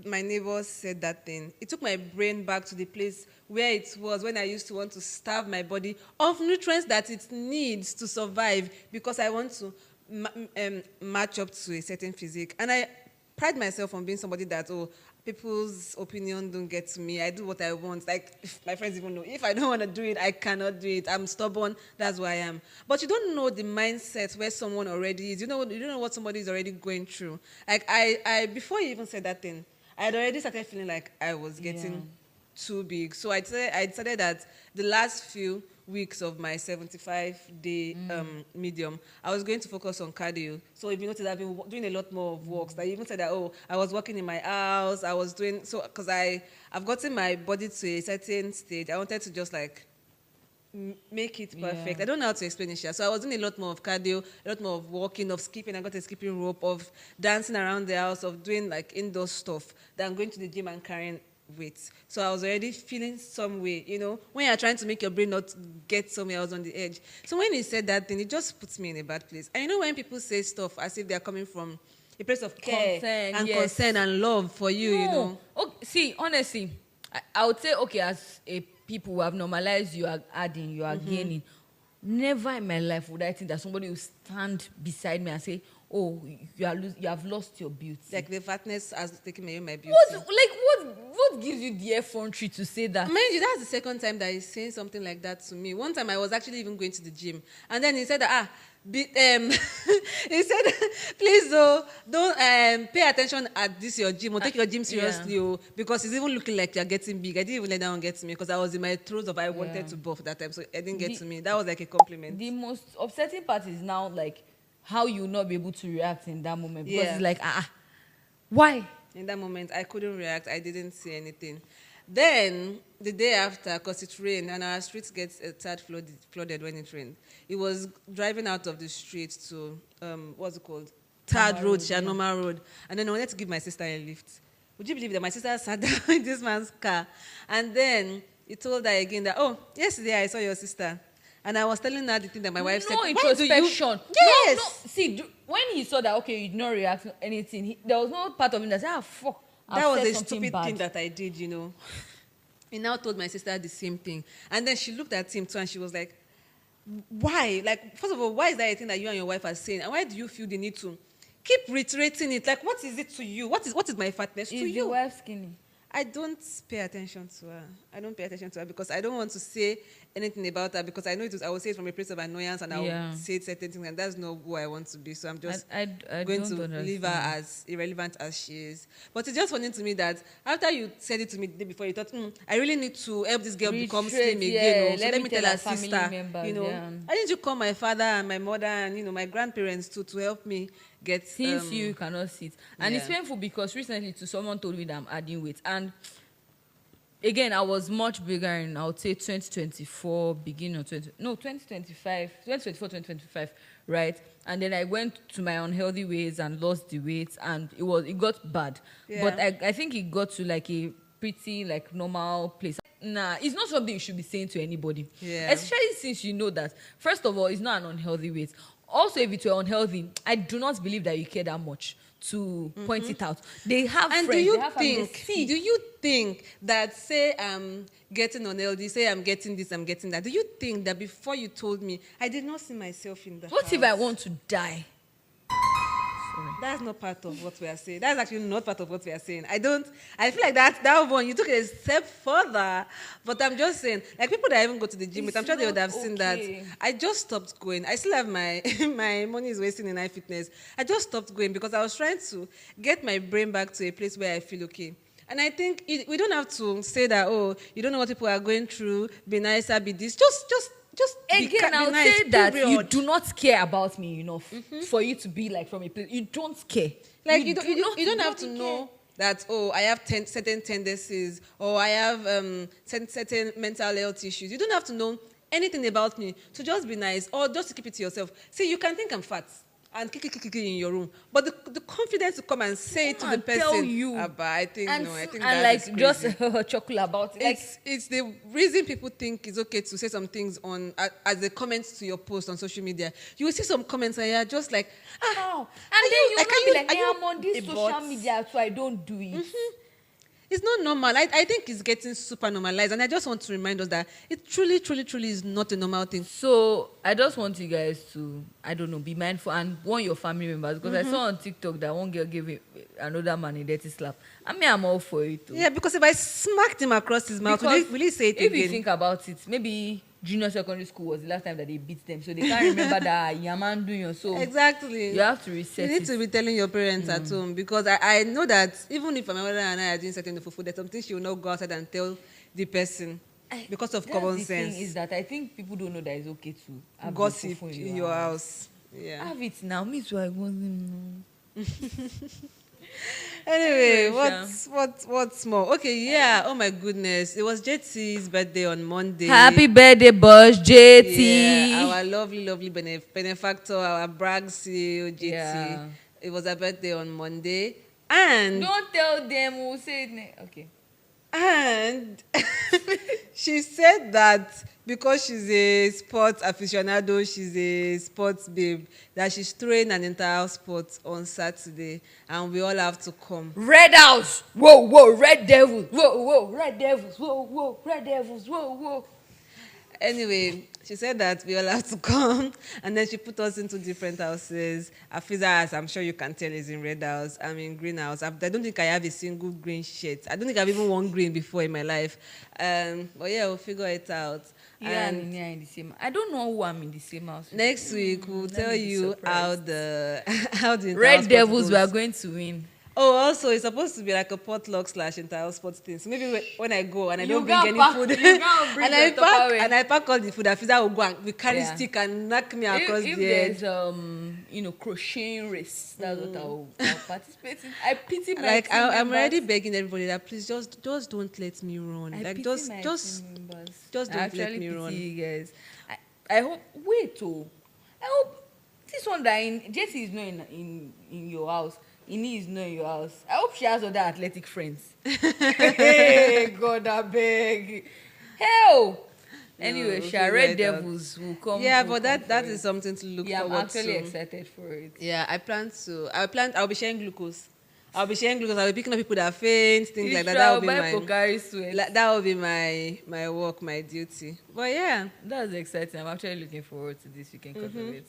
[SPEAKER 2] my neighbors said that thing, it took my brain back to the place where it was when I used to want to starve my body of nutrients that it needs to survive because I want to match up to a certain physique. And I pride myself on being somebody that, people's opinion don't get to me. I do what I want. Like, if my friends even know, if I don't want to do it, I cannot do it. I'm stubborn. That's who I am. But you don't know the mindset where someone already is. You don't know what somebody is already going through. Like, I before you even said that thing, I had already started feeling like I was getting too big. So I decided that the last few weeks of my 75-day medium, I was going to focus on cardio. So if you notice, I've been doing a lot more of walks. I even said that, I was working in my house. I was doing, so because I've gotten my body to a certain stage. I wanted to just like make it perfect. I don't know how to explain it. So I was doing a lot more of cardio, a lot more of walking, of skipping. I got a skipping rope, of dancing around the house, of doing like indoor stuff than going to the gym and carrying weight. So I was already feeling some way, when you're trying to make your brain not get somewhere, I was on the edge. So when he said that thing, it just puts me in a bad place. And when people say stuff as if they're coming from a place of care concern and love for you,
[SPEAKER 1] Okay, see, honestly, I would say, okay, as a people who have normalized, you are adding, you are gaining. Never in my life would I think that somebody will stand beside me and say, oh, you have lost your beauty.
[SPEAKER 2] Like the fatness has taken away my beauty.
[SPEAKER 1] What gives you the effrontery to say that?
[SPEAKER 2] Mind you, that's the second time that he's saying something like that to me. One time I was actually even going to the gym, and then he said that he said, please don't pay attention at this your gym or take your gym seriously, because it's even looking like you're getting big. I didn't even let that one get to me because I was in my throes of I wanted to buff that time, so it didn't get to me. That was like a compliment.
[SPEAKER 1] The most upsetting part is now like how you will not be able to react in that moment because it's like why?
[SPEAKER 2] In that moment, I couldn't react. I didn't say anything. Then, the day after, because it rained, and our streets get a tad flooded when it rained, he was driving out of the street to, what's it called? Third Road, Shanoma Road. And then I wanted to give my sister a lift. Would you believe that my sister sat down in this man's car? And then he told her again that, yesterday I saw your sister. And I was telling her the thing that my wife said.
[SPEAKER 1] No introspection.
[SPEAKER 2] Yes.
[SPEAKER 1] No. See, when he saw that, okay, you did not react to anything, there was no part of him that said, fuck.
[SPEAKER 2] That was a stupid thing that I did, He now told my sister the same thing. And then she looked at him too and she was like, why? Like, first of all, why is that a thing that you and your wife are saying? And why do you feel the need to keep reiterating it? Like, what is it to you? What is my fatness to you?
[SPEAKER 1] Is your wife skinny?
[SPEAKER 2] I don't pay attention to her. I don't pay attention to her because I don't want to say anything about her because I know I will say it from a place of annoyance and I will say certain things and that's not who I want to be. So I'm just going to leave her as irrelevant as she is. But it's just funny to me that after you said it to me the day before, you thought, I really need to help this girl become slim again. So let me tell her sister, I need to call my father and my mother and, my grandparents too to help me get...
[SPEAKER 1] Since you cannot sit. And it's painful because recently someone told me that I'm adding weight. And again, I was much bigger in, I would say, 2024, beginning of 2025, 2025, right? And then I went to my unhealthy ways and lost the weight, and it got bad. Yeah. But I think it got to like a pretty like normal place. Nah, it's not something you should be saying to anybody. Yeah. Especially since you know that, first of all, it's not an unhealthy weight. Also, if it were unhealthy, I do not believe that you care that much to point it out. They have
[SPEAKER 2] and
[SPEAKER 1] friends,
[SPEAKER 2] do you
[SPEAKER 1] they
[SPEAKER 2] think that, say I'm getting unhealthy, say I'm getting this, I'm getting that, do you think that before you told me, I did not see myself in the
[SPEAKER 1] What
[SPEAKER 2] house?
[SPEAKER 1] if I want to die?
[SPEAKER 2] That's not part of what we are saying. That's actually not part of what we are saying. I feel like that one, you took it a step further. But I'm just saying, like people that even go to the gym with, I'm sure they would have seen that. I just stopped going. I still have my money is wasting in iFitness. I just stopped going because I was trying to get my brain back to a place where I feel okay. And I think we don't have to say that, oh, you don't know what people are going through, be nicer, be this. Just
[SPEAKER 1] Again,
[SPEAKER 2] be
[SPEAKER 1] I'll
[SPEAKER 2] nice,
[SPEAKER 1] say that you
[SPEAKER 2] period.
[SPEAKER 1] do not care about me enough for you to be like from a place. You don't care.
[SPEAKER 2] Like you don't have to
[SPEAKER 1] bloody
[SPEAKER 2] know that, oh, I have certain tendencies, or I have certain mental health issues. You don't have to know anything about me to just be nice, or just to keep it to yourself. See, you can think I'm fat and kiki in your room, but the confidence to come and say it to the
[SPEAKER 1] and
[SPEAKER 2] person,
[SPEAKER 1] tell you.
[SPEAKER 2] Abba, I think
[SPEAKER 1] and,
[SPEAKER 2] no, I think
[SPEAKER 1] and
[SPEAKER 2] that
[SPEAKER 1] like
[SPEAKER 2] is crazy.
[SPEAKER 1] just chuckle about it. Like,
[SPEAKER 2] It's the reason people think it's okay to say some things on as a comment to your post on social media. You will see some comments and you're just like,
[SPEAKER 1] how? And then you will not be like,
[SPEAKER 2] are
[SPEAKER 1] hey,
[SPEAKER 2] you
[SPEAKER 1] I'm on this
[SPEAKER 2] a
[SPEAKER 1] social
[SPEAKER 2] bot?
[SPEAKER 1] media, so I don't do it.
[SPEAKER 2] It's not normal. I think it's getting super normalized, and I just want to remind us that it truly is not a normal thing.
[SPEAKER 1] So I just want you guys to, I don't know, be mindful and warn your family members, because I saw on TikTok that one girl gave another man a dirty slap. I mean, I'm all for it too.
[SPEAKER 2] Yeah, because if I smacked him across his mouth, will he say it
[SPEAKER 1] if
[SPEAKER 2] again?
[SPEAKER 1] you think about it, maybe junior secondary school was the last time that they beat them, so they can't remember that yaman doing. So
[SPEAKER 2] Exactly.
[SPEAKER 1] you have to reset
[SPEAKER 2] You need
[SPEAKER 1] it.
[SPEAKER 2] to be telling your parents at home, because I know that even if my mother and I are doing certain fufu, there's something she will not go outside and tell the person because of
[SPEAKER 1] That's
[SPEAKER 2] common
[SPEAKER 1] the
[SPEAKER 2] sense.
[SPEAKER 1] thing is that I think people don't know that it's okay to have
[SPEAKER 2] Gossip
[SPEAKER 1] fufu
[SPEAKER 2] in your house. Yeah.
[SPEAKER 1] Have it now. Me too. I wasn't.
[SPEAKER 2] Anyway,
[SPEAKER 1] Anyway,
[SPEAKER 2] what's more? Okay, yeah. Oh my goodness, it was JT's birthday on Monday.
[SPEAKER 1] Happy birthday, Boss JT.
[SPEAKER 2] Yeah, our lovely benefactor, our brag CEO JT.
[SPEAKER 1] Yeah.
[SPEAKER 2] It was her birthday on Monday, and
[SPEAKER 1] Don't tell them. We'll say it next. Okay.
[SPEAKER 2] And she said that because she's a sports aficionado, she's a sports babe, that she's throwing an entire sport on Saturday, and we all have to come.
[SPEAKER 1] Red House. Whoa. Red Devils. Whoa. Red Devils. Whoa. Red Devils. Whoa.
[SPEAKER 2] Anyway, she said that we all have to come, and then she put us into different houses. Afiza, as I'm sure you can tell, is in red house. I'm in green house. I don't think I have a single green shirt. I don't think I've even worn green before in my life. But yeah, we'll figure it out.
[SPEAKER 1] Yeah, and yeah, in the same. I don't know who I'm in the same house.
[SPEAKER 2] Next week, we'll tell
[SPEAKER 1] me be
[SPEAKER 2] you
[SPEAKER 1] surprised.
[SPEAKER 2] how the
[SPEAKER 1] Red
[SPEAKER 2] inter-house
[SPEAKER 1] Devils,
[SPEAKER 2] sport
[SPEAKER 1] we are
[SPEAKER 2] goes.
[SPEAKER 1] going to win.
[SPEAKER 2] Oh, also, it's supposed to be like a potluck / entire sports thing. So maybe when I go and I
[SPEAKER 1] You
[SPEAKER 2] don't bring
[SPEAKER 1] go
[SPEAKER 2] any
[SPEAKER 1] pack-
[SPEAKER 2] food,
[SPEAKER 1] you go bring your Tupperware.
[SPEAKER 2] and I pack all the food, Afiza will go and we carry
[SPEAKER 1] Yeah.
[SPEAKER 2] stick and knock me across
[SPEAKER 1] If
[SPEAKER 2] the head.
[SPEAKER 1] there's crocheting race, that's what I'll participate in. I pity my
[SPEAKER 2] Like
[SPEAKER 1] team
[SPEAKER 2] I'm already
[SPEAKER 1] members.
[SPEAKER 2] begging everybody that please just don't let me run.
[SPEAKER 1] I
[SPEAKER 2] Like
[SPEAKER 1] pity
[SPEAKER 2] just
[SPEAKER 1] my
[SPEAKER 2] just
[SPEAKER 1] team members.
[SPEAKER 2] just
[SPEAKER 1] I
[SPEAKER 2] don't
[SPEAKER 1] actually
[SPEAKER 2] let me
[SPEAKER 1] pity
[SPEAKER 2] run.
[SPEAKER 1] you guys. I hope. Wait, I hope this one that Jessie is not in your house. Ini is not in your house. I hope she has other athletic friends. Hey, God, I beg. Hell. Anyway,
[SPEAKER 2] we'll
[SPEAKER 1] Sha,
[SPEAKER 2] figure
[SPEAKER 1] Red
[SPEAKER 2] it out.
[SPEAKER 1] Devils will come.
[SPEAKER 2] Yeah,
[SPEAKER 1] will
[SPEAKER 2] but
[SPEAKER 1] come
[SPEAKER 2] that
[SPEAKER 1] for
[SPEAKER 2] is
[SPEAKER 1] it.
[SPEAKER 2] something to look
[SPEAKER 1] Yeah, I'm
[SPEAKER 2] forward
[SPEAKER 1] actually
[SPEAKER 2] to.
[SPEAKER 1] excited for it.
[SPEAKER 2] Yeah, I'll be sharing glucose. I'll be picking up people that faint, things like that. That will be
[SPEAKER 1] buy
[SPEAKER 2] my
[SPEAKER 1] Pocari Sweat.
[SPEAKER 2] that will be my work, my duty. But yeah.
[SPEAKER 1] That's exciting. I'm actually looking forward to this weekend because of it.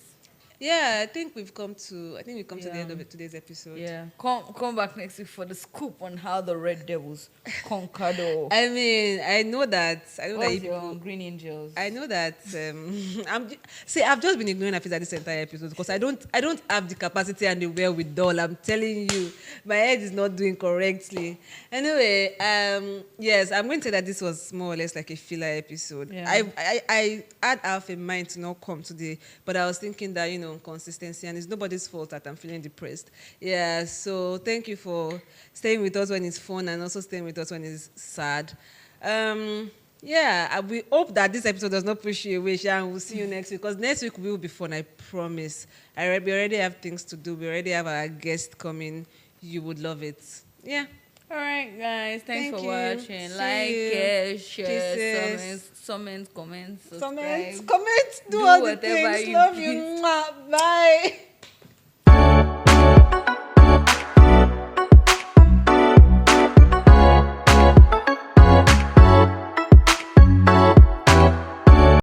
[SPEAKER 2] Yeah, I think we've come to the end of today's episode.
[SPEAKER 1] Yeah, come back next week for the scoop on how the Red Devils conquered all.
[SPEAKER 2] I mean, I know that
[SPEAKER 1] What's
[SPEAKER 2] you
[SPEAKER 1] your
[SPEAKER 2] people,
[SPEAKER 1] Green Angels?
[SPEAKER 2] I know that I've just been ignoring Afisa this entire episode because I don't have the capacity and the wherewithal. I'm telling you, my head is not doing correctly. Anyway, yes, I'm going to say that this was more or less like a filler episode.
[SPEAKER 1] Yeah.
[SPEAKER 2] I had half a mind to not come today, but I was thinking that consistency, and it's nobody's fault that I'm feeling depressed. Yeah, so thank you for staying with us when it's fun and also staying with us when it's sad. Yeah, we hope that this episode does not push you away, Sha, and we'll see you next week, because next week will be fun, I promise. We already have things to do. We already have our guest coming. You would love it. Yeah.
[SPEAKER 1] All right, guys. Thanks
[SPEAKER 2] Thank
[SPEAKER 1] for
[SPEAKER 2] you.
[SPEAKER 1] watching.
[SPEAKER 2] See
[SPEAKER 1] Like,
[SPEAKER 2] you.
[SPEAKER 1] share,
[SPEAKER 2] Kisses.
[SPEAKER 1] comment, subscribe.
[SPEAKER 2] Comment, do
[SPEAKER 1] Do
[SPEAKER 2] all the
[SPEAKER 1] whatever
[SPEAKER 2] things.
[SPEAKER 1] you
[SPEAKER 2] Love you.
[SPEAKER 1] please.
[SPEAKER 2] Mwah. Bye.